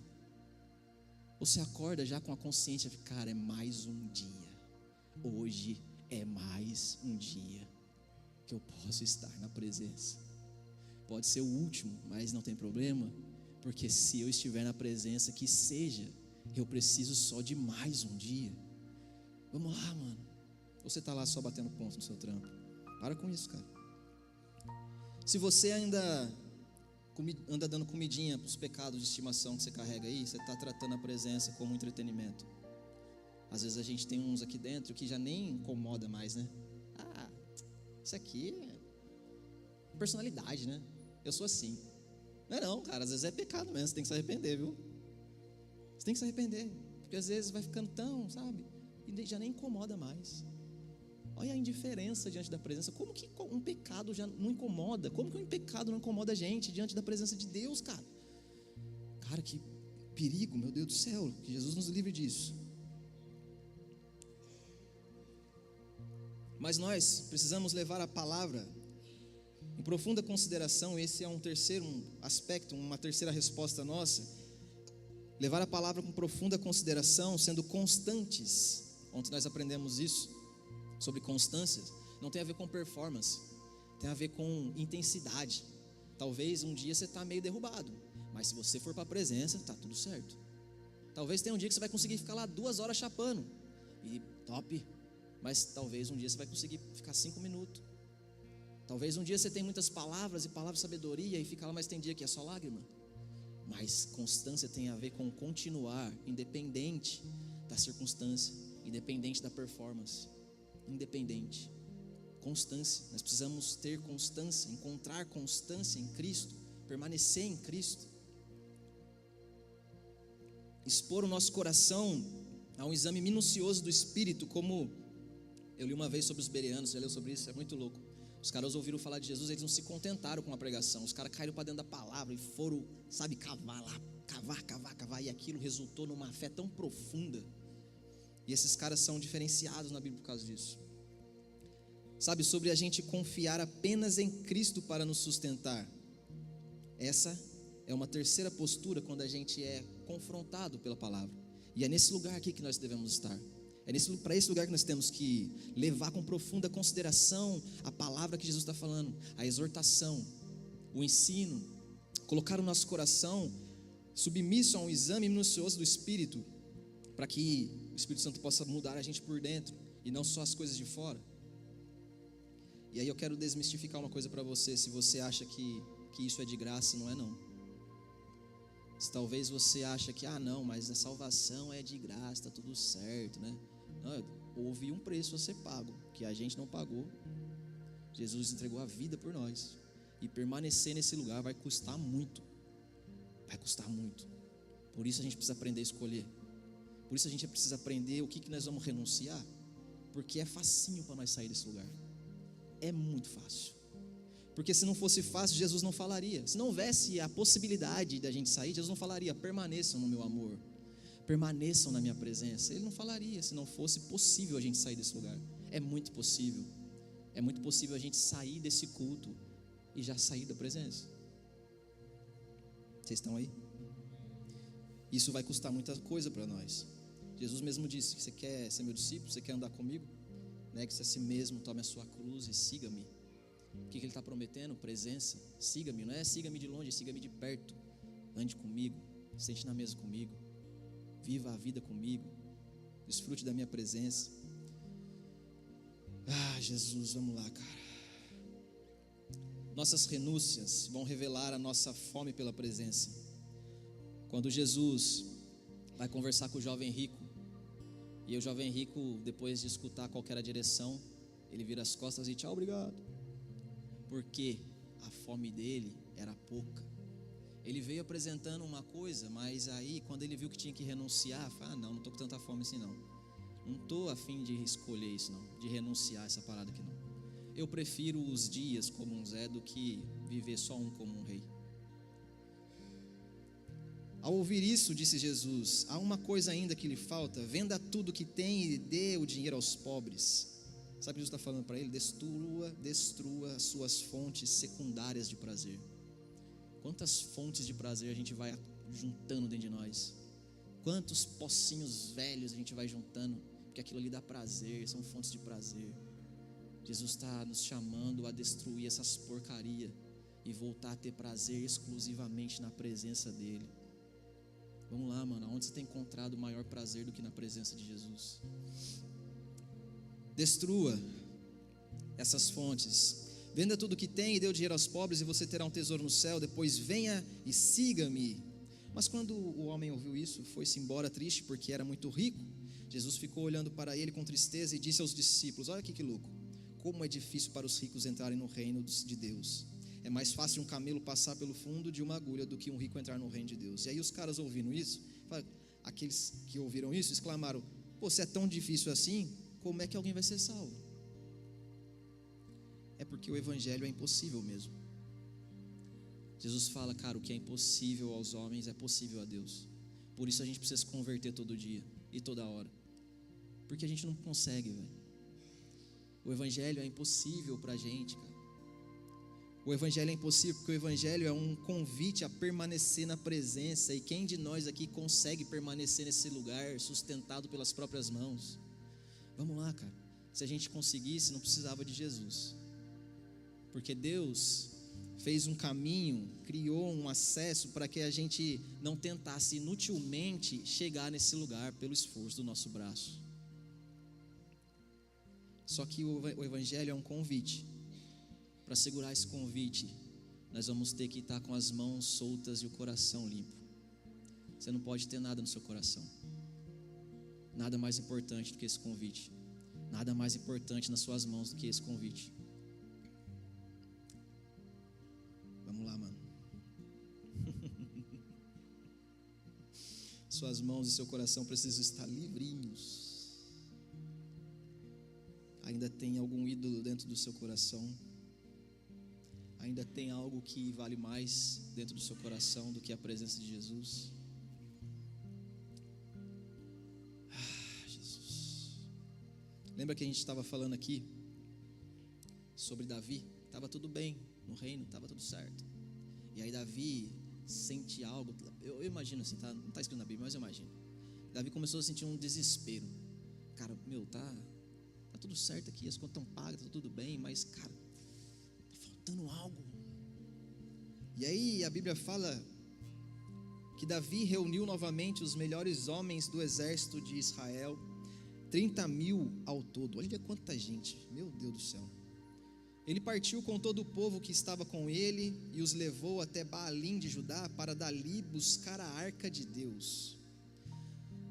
Ou você acorda já com a consciência de, cara, é mais um dia. Hoje é mais um dia que eu posso estar na presença. Pode ser o último, mas não tem problema, porque se eu estiver na presença, que seja, eu preciso só de mais um dia. Vamos lá, mano. Ou você está lá só batendo ponto no seu trampo? Para com isso, cara. Se você ainda anda dando comidinha para os pecados de estimação que você carrega aí, você está tratando a presença como um entretenimento. Às vezes a gente tem uns aqui dentro que já nem incomoda mais, né? Ah, isso aqui é personalidade, né? eu sou assim. Não, cara, às vezes é pecado mesmo, você tem que se arrepender, viu? Você tem que se arrepender, porque às vezes vai ficando tão, sabe, e já nem incomoda mais. Olha a indiferença diante da presença. Como que um pecado já não incomoda? Como que um pecado não incomoda a gente diante da presença de Deus, cara? Cara, que perigo, meu Deus do céu, que Jesus nos livre disso. Mas nós precisamos levar a palavra em profunda consideração. Esse é um terceiro aspecto, uma terceira resposta nossa. Levar a palavra com profunda consideração, sendo constantes. Ontem nós aprendemos isso, sobre constância. Não tem a ver com performance, tem a ver com intensidade. Talvez um dia você está meio derrubado, mas se você for para a presença, está tudo certo. Talvez tenha um dia que você vai conseguir ficar lá 2 horas chapando, e top. Mas talvez um dia você vai conseguir ficar 5 minutos. Talvez um dia você tenha muitas palavras e palavras de sabedoria e fica lá, mas tem dia que é só lágrima. Mas constância tem a ver com continuar, independente da circunstância, independente da performance, independente. Constância, nós precisamos ter constância, encontrar constância em Cristo, permanecer em Cristo. Expor o nosso coração a um exame minucioso do Espírito, como eu li uma vez sobre os bereanos. Você leu sobre isso? É muito louco. Os caras ouviram falar de Jesus, eles não se contentaram com a pregação. Os caras caíram para dentro da palavra e foram, sabe, cavar lá, cavar. E aquilo resultou numa fé tão profunda. E esses caras são diferenciados na Bíblia por causa disso. Sabe, sobre a gente confiar apenas em Cristo para nos sustentar. Essa é uma terceira postura quando a gente é confrontado pela palavra. E é nesse lugar aqui que nós devemos estar. É para esse lugar que nós temos que levar com profunda consideração a palavra que Jesus está falando, a exortação, o ensino, colocar o nosso coração submisso a um exame minucioso do Espírito, para que o Espírito Santo possa mudar a gente por dentro e não só as coisas de fora. E aí eu quero desmistificar uma coisa para você. Se você acha que isso é de graça, não é não. Se talvez você acha que, não, mas a salvação é de graça, está tudo certo, né? Não, houve um preço a ser pago, que a gente não pagou. Jesus entregou a vida por nós. E permanecer nesse lugar vai custar muito. Vai custar muito. Por isso a gente precisa aprender a escolher. Por isso a gente precisa aprender o que nós vamos renunciar. Porque é facinho para nós sair desse lugar. É muito fácil. Porque se não fosse fácil, Jesus não falaria. Se não houvesse a possibilidade da gente sair, Jesus não falaria: permaneçam no meu amor, permaneçam na minha presença. Ele não falaria se não fosse possível a gente sair desse lugar. É muito possível. É muito possível a gente sair desse culto e já sair da presença. Vocês estão aí? Isso vai custar muita coisa para nós. Jesus mesmo disse: você quer ser meu discípulo? Você quer andar comigo? Negue-se a si mesmo, tome a sua cruz e siga-me. O que ele está prometendo? Presença. Siga-me, não é siga-me de longe, siga-me de perto. Ande comigo, sente na mesa comigo, viva a vida comigo, desfrute da minha presença. Jesus, vamos lá, cara. Nossas renúncias vão revelar a nossa fome pela presença. Quando Jesus vai conversar com o jovem rico, e o jovem rico, depois de escutar qual que era a direção, ele vira as costas e tchau, obrigado. Porque a fome dele era pouca. Ele veio apresentando uma coisa, mas aí quando ele viu que tinha que renunciar, falou: não estou com tanta fome assim não. Não estou a fim de escolher isso não, de renunciar essa parada aqui não. Eu prefiro os dias como um Zé do que viver só um como um rei. Ao ouvir isso, disse Jesus: há uma coisa ainda que lhe falta, venda tudo que tem e dê o dinheiro aos pobres. Sabe o que Jesus está falando para ele? Destrua as suas fontes secundárias de prazer. Quantas fontes de prazer a gente vai juntando dentro de nós? Quantos pocinhos velhos a gente vai juntando? Porque aquilo ali dá prazer, são fontes de prazer. Jesus está nos chamando a destruir essas porcarias e voltar a ter prazer exclusivamente na presença dEle. Vamos lá, mano, aonde você tem encontrado maior prazer do que na presença de Jesus? Destrua essas fontes. Venda tudo que tem e dê o dinheiro aos pobres e você terá um tesouro no céu. Depois venha e siga-me. Mas quando o homem ouviu isso, foi-se embora triste porque era muito rico. Jesus ficou olhando para ele com tristeza e disse aos discípulos: olha aqui que louco, como é difícil para os ricos entrarem no reino de Deus. É mais fácil um camelo passar pelo fundo de uma agulha do que um rico entrar no reino de Deus. E aí os caras ouvindo isso, aqueles que ouviram isso, exclamaram: pô, se é tão difícil assim, como é que alguém vai ser salvo? É porque o evangelho é impossível mesmo. Jesus fala, cara, o que é impossível aos homens é possível a Deus. Por isso a gente precisa se converter todo dia e toda hora, porque a gente não consegue, velho. O evangelho é impossível pra gente, cara. O evangelho é impossível porque o evangelho é um convite a permanecer na presença. E quem de nós aqui consegue permanecer nesse lugar sustentado pelas próprias mãos? Vamos lá, cara. Se a gente conseguisse, não precisava de Jesus, porque Deus fez um caminho, criou um acesso para que a gente não tentasse inutilmente chegar nesse lugar pelo esforço do nosso braço. Só que o evangelho é um convite. Para segurar esse convite, nós vamos ter que estar com as mãos soltas e o coração limpo. Você não pode ter nada no seu coração. Nada mais importante do que esse convite. Nada mais importante nas suas mãos do que esse convite. Vamos lá, mano. Suas mãos e seu coração precisam estar livrinhos. Ainda tem algum ídolo dentro do seu coração? Ainda tem algo que vale mais dentro do seu coração do que a presença de Jesus? Jesus. Lembra que a gente estava falando aqui sobre Davi? Estava tudo bem no reino, estava tudo certo. E aí Davi sente algo, eu imagino assim, tá? Não está escrito na Bíblia, mas eu imagino. Davi começou a sentir um desespero. Cara, tá tudo certo aqui, as contas estão pagas, tá tudo bem, mas cara, faltando algo. E aí a Bíblia fala que Davi reuniu novamente os melhores homens do exército de Israel, 30.000 ao todo. Olha quanta gente, meu Deus do céu. Ele partiu com todo o povo que estava com ele e os levou até Baalim de Judá para dali buscar a arca de Deus,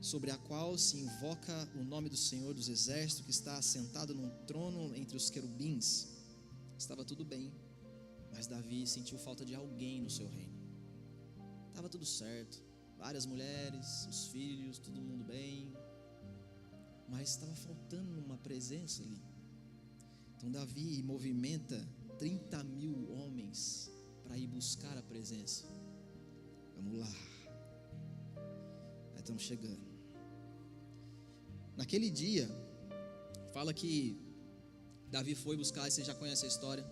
sobre a qual se invoca o nome do Senhor dos exércitos, que está assentado num trono entre os querubins. Estava tudo bem, mas Davi sentiu falta de alguém no seu reino. Estava tudo certo, várias mulheres, os filhos, todo mundo bem, mas estava faltando uma presença ali. Então Davi movimenta 30.000 homens para ir buscar a presença. Vamos lá, estamos chegando. Naquele dia, fala que Davi foi buscar, você já conhece a história.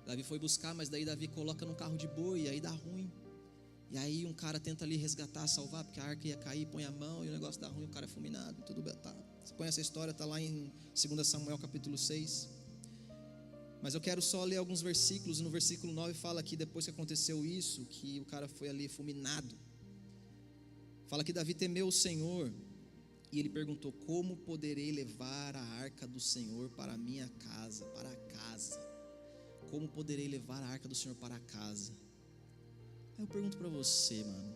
Davi foi buscar, mas daí Davi coloca num carro de boi, e aí dá ruim. E aí um cara tenta ali resgatar, salvar, porque a arca ia cair, põe a mão e o negócio dá ruim, o cara é fulminado, tudo bem, tá. Você conhece a história, está lá em 2 Samuel capítulo 6. Mas eu quero só ler alguns versículos. No versículo 9 fala que depois que aconteceu isso, que o cara foi ali fulminado. Fala que Davi temeu o Senhor e ele perguntou: como poderei levar a arca do Senhor para a minha casa, para a casa? Como poderei levar a arca do Senhor para a casa? Aí eu pergunto para você, mano,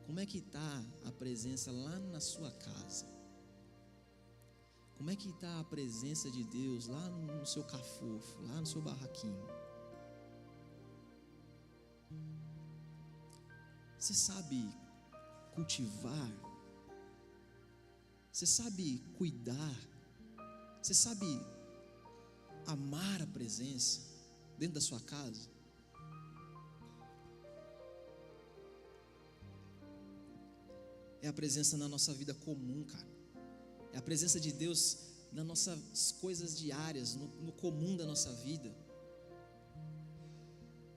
como é que está a presença lá na sua casa? Como é que está a presença de Deus lá no seu cafofo, lá no seu barraquinho? Você sabe cultivar? Você sabe cuidar? Você sabe amar a presença dentro da sua casa? É a presença na nossa vida comum, cara. É a presença de Deus nas nossas coisas diárias, no comum da nossa vida.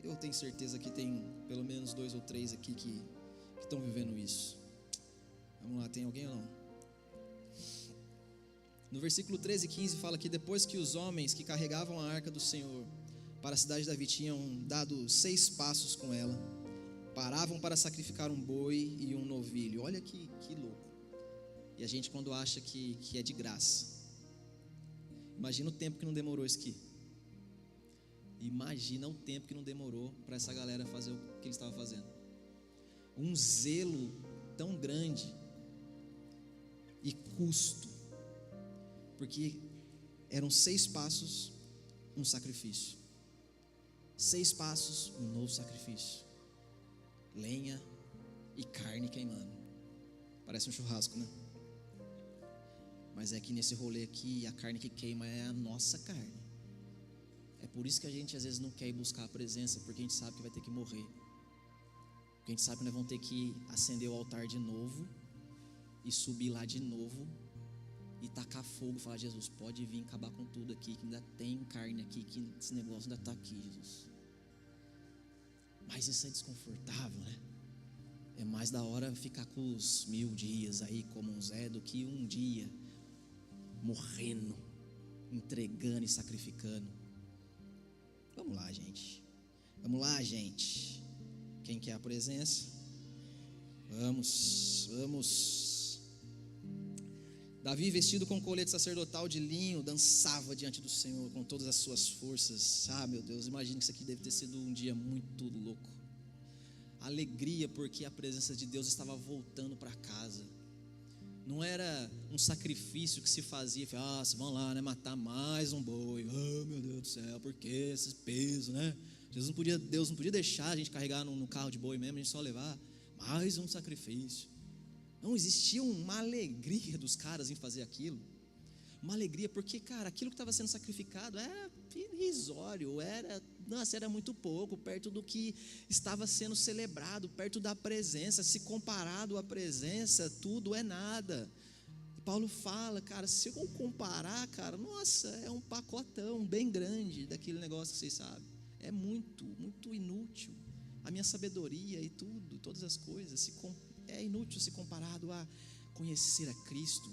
Eu tenho certeza que tem pelo menos 2 ou 3 aqui que estão vivendo isso. Vamos lá, tem alguém ou não? No versículo 13 e 15 fala que depois que os homens que carregavam a arca do Senhor para a cidade de Davi tinham dado 6 passos com ela, paravam para sacrificar um boi e um novilho. Olha que louco. E a gente quando acha que é de graça, imagina o tempo que não demorou isso aqui. Imagina o tempo que não demorou para essa galera fazer o que eles estavam fazendo. Um zelo tão grande e custo, porque eram 6 passos, um sacrifício. 6 passos, um novo sacrifício. Lenha e carne queimando. Parece um churrasco, né? Mas é que nesse rolê aqui, a carne que queima é a nossa carne. É por isso que a gente às vezes não quer ir buscar a presença, porque a gente sabe que vai ter que morrer. Porque a gente sabe que nós vamos ter que acender o altar de novo e subir lá de novo e tacar fogo e falar: Jesus, pode vir acabar com tudo aqui, que ainda tem carne aqui, que esse negócio ainda está aqui, Jesus. Mas isso é desconfortável, né? É mais da hora ficar com os 1000 dias aí como um Zé do que um dia morrendo, entregando e sacrificando. Vamos lá, gente. Vamos lá, gente. Quem quer a presença? Vamos. Davi, vestido com colete sacerdotal de linho, dançava diante do Senhor com todas as suas forças. Ah, meu Deus, imagina que isso aqui deve ter sido um dia muito louco. Alegria porque a presença de Deus estava voltando para casa. Não era um sacrifício que se fazia, vamos lá, né, matar mais um boi. Oh, meu Deus do céu, por que esses pesos, né? Deus não podia deixar a gente carregar no carro de boi mesmo, a gente só levar mais um sacrifício. Não, existia uma alegria dos caras em fazer aquilo. Uma alegria porque, cara, aquilo que estava sendo sacrificado era irrisório, era muito pouco, perto do que estava sendo celebrado, perto da presença. Se comparado à presença, tudo é nada. E Paulo fala, cara, se eu comparar, cara, nossa, é um pacotão bem grande daquele negócio que vocês sabem. É muito, muito inútil. A minha sabedoria e tudo, todas as coisas, é inútil se comparado a conhecer a Cristo,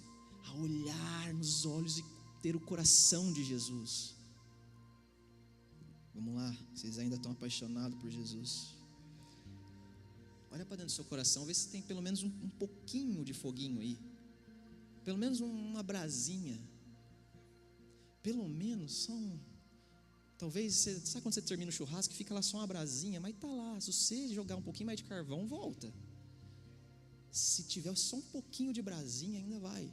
a olhar nos olhos e ter o coração de Jesus. Vamos lá, vocês ainda estão apaixonados por Jesus? Olha para dentro do seu coração, vê se tem pelo menos um pouquinho de foguinho aí, pelo menos uma brasinha, pelo menos só talvez, sabe quando você termina o churrasco e fica lá só uma brasinha, mas está lá, se você jogar um pouquinho mais de carvão, volta. Se tiver só um pouquinho de brasinha, ainda vai.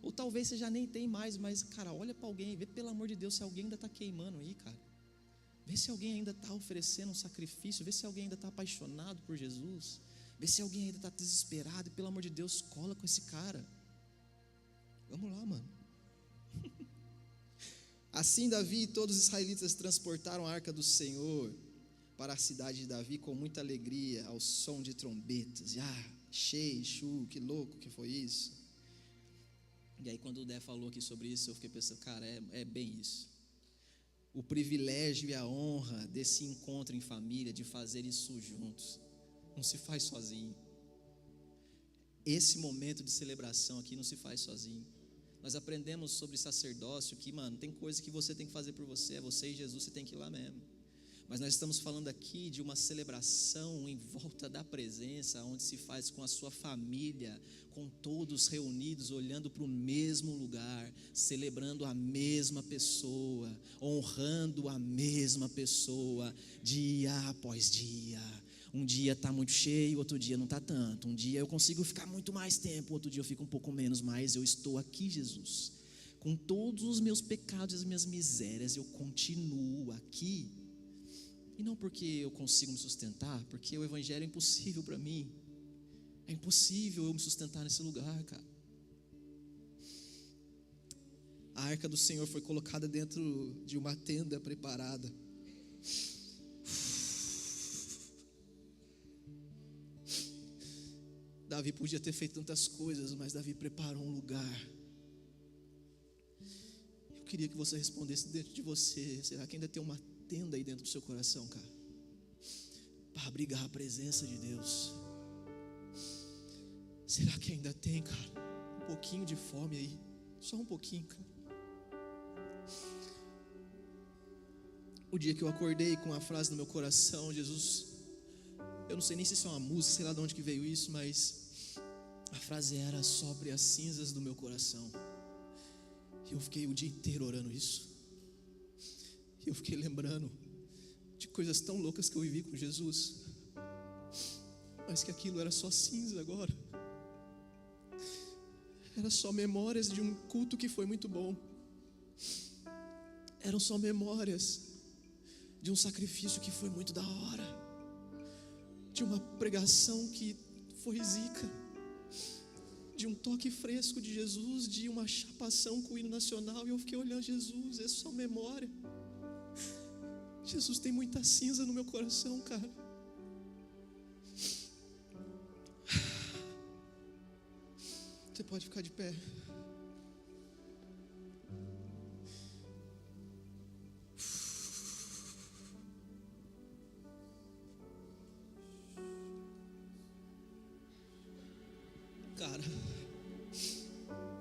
Ou talvez você já nem tem mais, mas, cara, olha para alguém, vê pelo amor de Deus se alguém ainda está queimando aí, cara. Vê se alguém ainda está oferecendo um sacrifício, vê se alguém ainda está apaixonado por Jesus, vê se alguém ainda está desesperado, e pelo amor de Deus, cola com esse cara. Vamos lá, mano. Assim Davi e todos os israelitas transportaram a arca do Senhor para a cidade de Davi com muita alegria, ao som de trombetas. Que louco que foi isso. E aí quando o Dé falou aqui sobre isso, eu fiquei pensando, cara, é bem isso. O privilégio e a honra desse encontro em família, de fazer isso juntos, não se faz sozinho. Esse momento de celebração aqui não se faz sozinho. Nós aprendemos sobre sacerdócio que, mano, tem coisa que você tem que fazer por você, é você e Jesus, você tem que ir lá mesmo. Mas nós estamos falando aqui de uma celebração em volta da presença, onde se faz com a sua família, com todos reunidos, olhando para o mesmo lugar, celebrando a mesma pessoa, honrando a mesma pessoa, dia após dia. Um dia está muito cheio, outro dia não está tanto. Um dia eu consigo ficar muito mais tempo, outro dia eu fico um pouco menos, mas eu estou aqui, Jesus. Com todos os meus pecados e as minhas misérias, eu continuo aqui. E não porque eu consigo me sustentar, porque o evangelho é impossível para mim. É impossível eu me sustentar nesse lugar, cara. A arca do Senhor foi colocada dentro de uma tenda preparada. Davi podia ter feito tantas coisas, mas Davi preparou um lugar. Eu queria que você respondesse dentro de você: será que ainda tem uma tenda aí dentro do seu coração, cara, para abrigar a presença de Deus? Será que ainda tem, cara, um pouquinho de fome aí? Só um pouquinho, cara. O dia que eu acordei com a frase no meu coração, Jesus, eu não sei nem se isso é uma música, sei lá de onde que veio isso, mas a frase era: sobre as cinzas do meu coração. Eu fiquei o dia inteiro orando isso. Eu fiquei lembrando de coisas tão loucas que eu vivi com Jesus, mas que aquilo era só cinza agora. Era só memórias de um culto que foi muito bom. Eram só memórias de um sacrifício que foi muito da hora, de uma pregação que foi zica, de um toque fresco de Jesus, de uma chapação com o hino nacional, e eu fiquei olhando, Jesus, é só memória. Jesus, tem muita cinza no meu coração, cara. Você pode ficar de pé. Cara,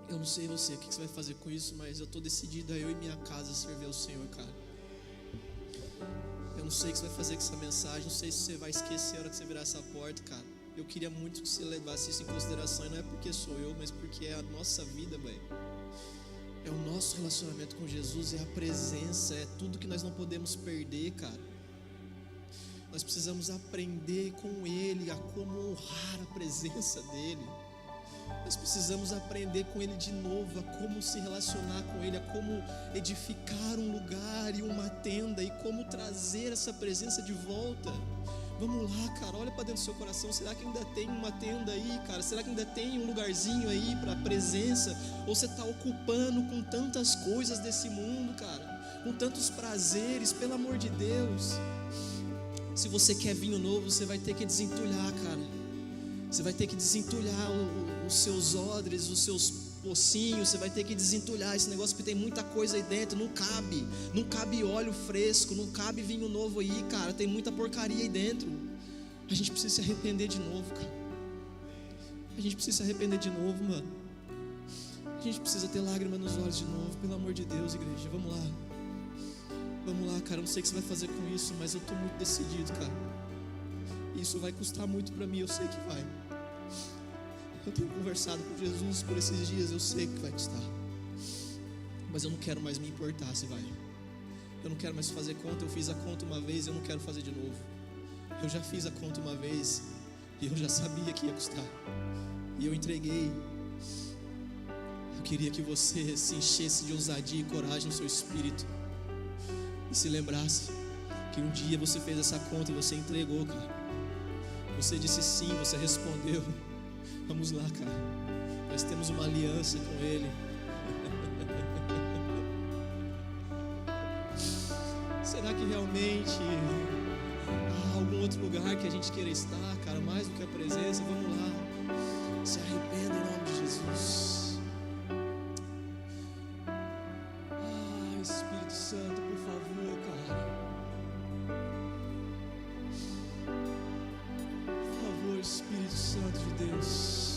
eu não sei você, o que você vai fazer com isso, mas eu estou decidido a eu e minha casa servir ao Senhor, cara. Eu não sei o que você vai fazer com essa mensagem, não sei se você vai esquecer a hora que você virar essa porta, cara. Eu queria muito que você levasse isso em consideração, e não é porque sou eu, mas porque é a nossa vida, velho. É o nosso relacionamento com Jesus, é a presença, é tudo que nós não podemos perder, cara. Nós precisamos aprender com Ele a como honrar a presença dEle. Nós precisamos aprender com Ele de novo, a como se relacionar com Ele, a como edificar um lugar e uma tenda, e como trazer essa presença de volta. Vamos lá, cara, olha para dentro do seu coração. Será que ainda tem uma tenda aí, cara? Será que ainda tem um lugarzinho aí para a presença? Ou você está ocupando com tantas coisas desse mundo, cara, com tantos prazeres? Pelo amor de Deus, se você quer vinho novo, você vai ter que desentulhar, cara. Você vai ter que desentulhar os seus odres, os seus pocinhos. Você vai ter que desentulhar esse negócio, porque tem muita coisa aí dentro. Não cabe óleo fresco, não cabe vinho novo aí, cara. Tem muita porcaria aí dentro. A gente precisa se arrepender de novo, cara. A gente precisa se arrepender de novo, mano. A gente precisa ter lágrimas nos olhos de novo. Pelo amor de Deus, igreja, vamos lá. Vamos lá, cara, eu não sei o que você vai fazer com isso, mas eu estou muito decidido, cara. Isso vai custar muito para mim, eu sei que vai. Eu tenho conversado com Jesus por esses dias, eu sei que vai custar. Mas eu não quero mais me importar se vai. Eu não quero mais fazer conta. Eu fiz a conta uma vez, eu não quero fazer de novo. Eu já fiz a conta uma vez e eu já sabia que ia custar, e eu entreguei. Eu queria que você se enchesse de ousadia e coragem no seu espírito, e se lembrasse que um dia você fez essa conta e você entregou, cara. Você disse sim, você respondeu. Vamos lá, cara. Nós temos uma aliança com Ele. Será que realmente há algum outro lugar que a gente queira estar, cara, mais do que a presença? Vamos lá. Se arrependa em nome de Jesus. Espírito Santo, por favor, cara. Espírito Santo de Deus,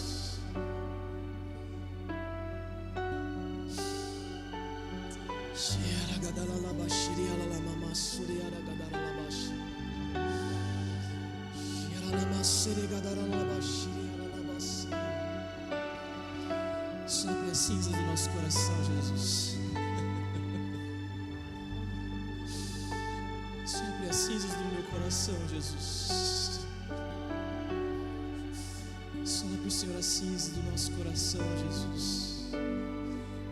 sopre as cinzas do nosso coração, Jesus. Sopre as cinzas do meu coração, Jesus. Sopre, Senhor, a cinza do nosso coração, Jesus.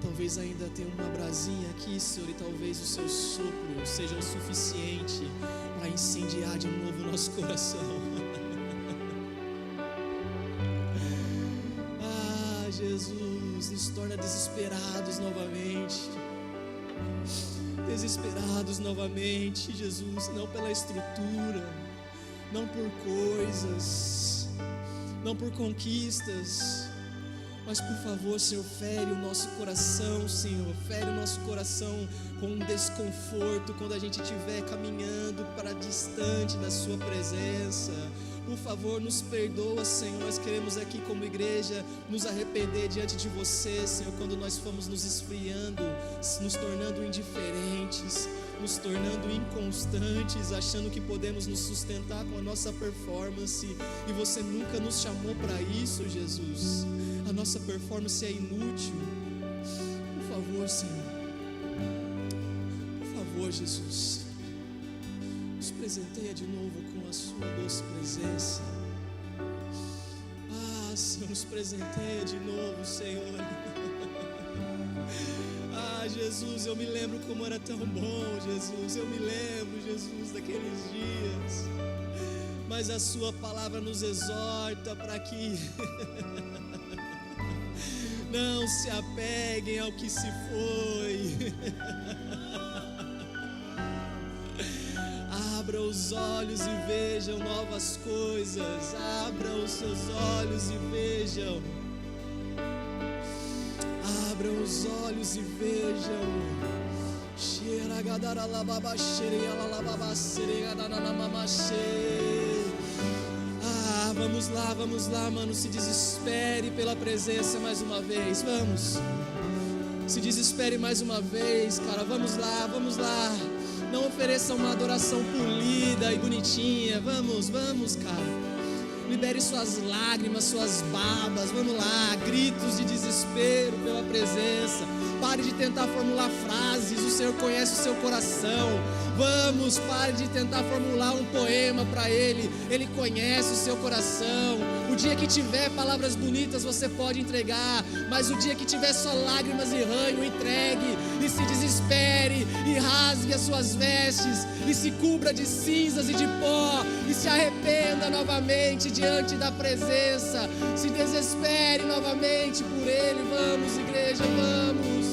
Talvez ainda tenha uma brasinha aqui, Senhor, e talvez o seu sopro seja o suficiente para incendiar de novo o nosso coração. Jesus, nos torna desesperados novamente. Desesperados novamente, Jesus, não pela estrutura, não por coisas, não por conquistas, mas por favor, Senhor, fere o nosso coração, Senhor, fere o nosso coração com um desconforto quando a gente estiver caminhando para distante da Sua presença. Por favor, nos perdoa, Senhor. Nós queremos aqui como igreja nos arrepender diante de Você, Senhor, quando nós fomos nos esfriando, nos tornando indiferentes, nos tornando inconstantes, achando que podemos nos sustentar com a nossa performance, e Você nunca nos chamou para isso, Jesus. A nossa performance é inútil. Por favor, Senhor, por favor, Jesus, nos presenteia de novo com a Sua doce presença. Senhor, nos presenteia de novo, Senhor. Ah, Jesus, eu me lembro como era tão bom, Jesus. Eu me lembro, Jesus, daqueles dias. Mas a sua palavra nos exorta para que não se apeguem ao que se foi. Abra os olhos e vejam novas coisas. Abra os seus olhos e vejam. Abram os olhos e vejam. Ah, vamos lá, mano. Se desespere pela presença mais uma vez. Vamos. Se desespere mais uma vez, cara. Vamos lá. Não ofereça uma adoração polida e bonitinha. Vamos, cara. Libere suas lágrimas, suas babas. Vamos lá, gritos de desespero pela presença. Pare de tentar formular frases. O Senhor conhece o seu coração. Vamos, pare de tentar formular um poema para Ele. Ele conhece o seu coração. O dia que tiver palavras bonitas você pode entregar, mas o dia que tiver só lágrimas e ranho, entregue e se desespere e rasgue as suas vestes e se cubra de cinzas e de pó e se arrependa novamente diante da presença. Se desespere novamente por Ele. Vamos, igreja, vamos,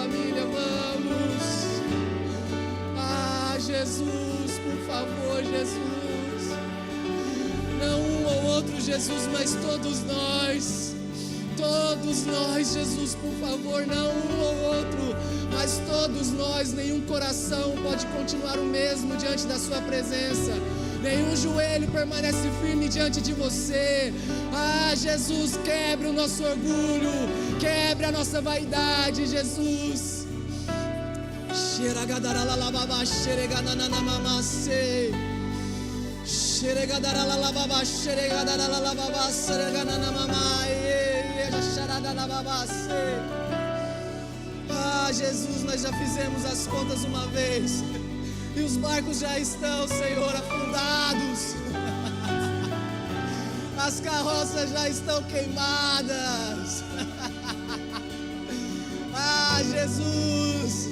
família, vamos. Ah, Jesus, por favor, Jesus. Não um ou outro, Jesus, mas todos nós, Jesus, por favor, não um ou outro, mas todos nós. Nenhum coração pode continuar o mesmo diante da sua presença. Nenhum joelho permanece firme diante de você. Ah, Jesus, quebre o nosso orgulho, quebre a nossa vaidade, Jesus. Ah, Jesus, nós já fizemos as contas uma vez e os barcos já estão, Senhor, afundados. As carroças já estão queimadas. Ah, Jesus,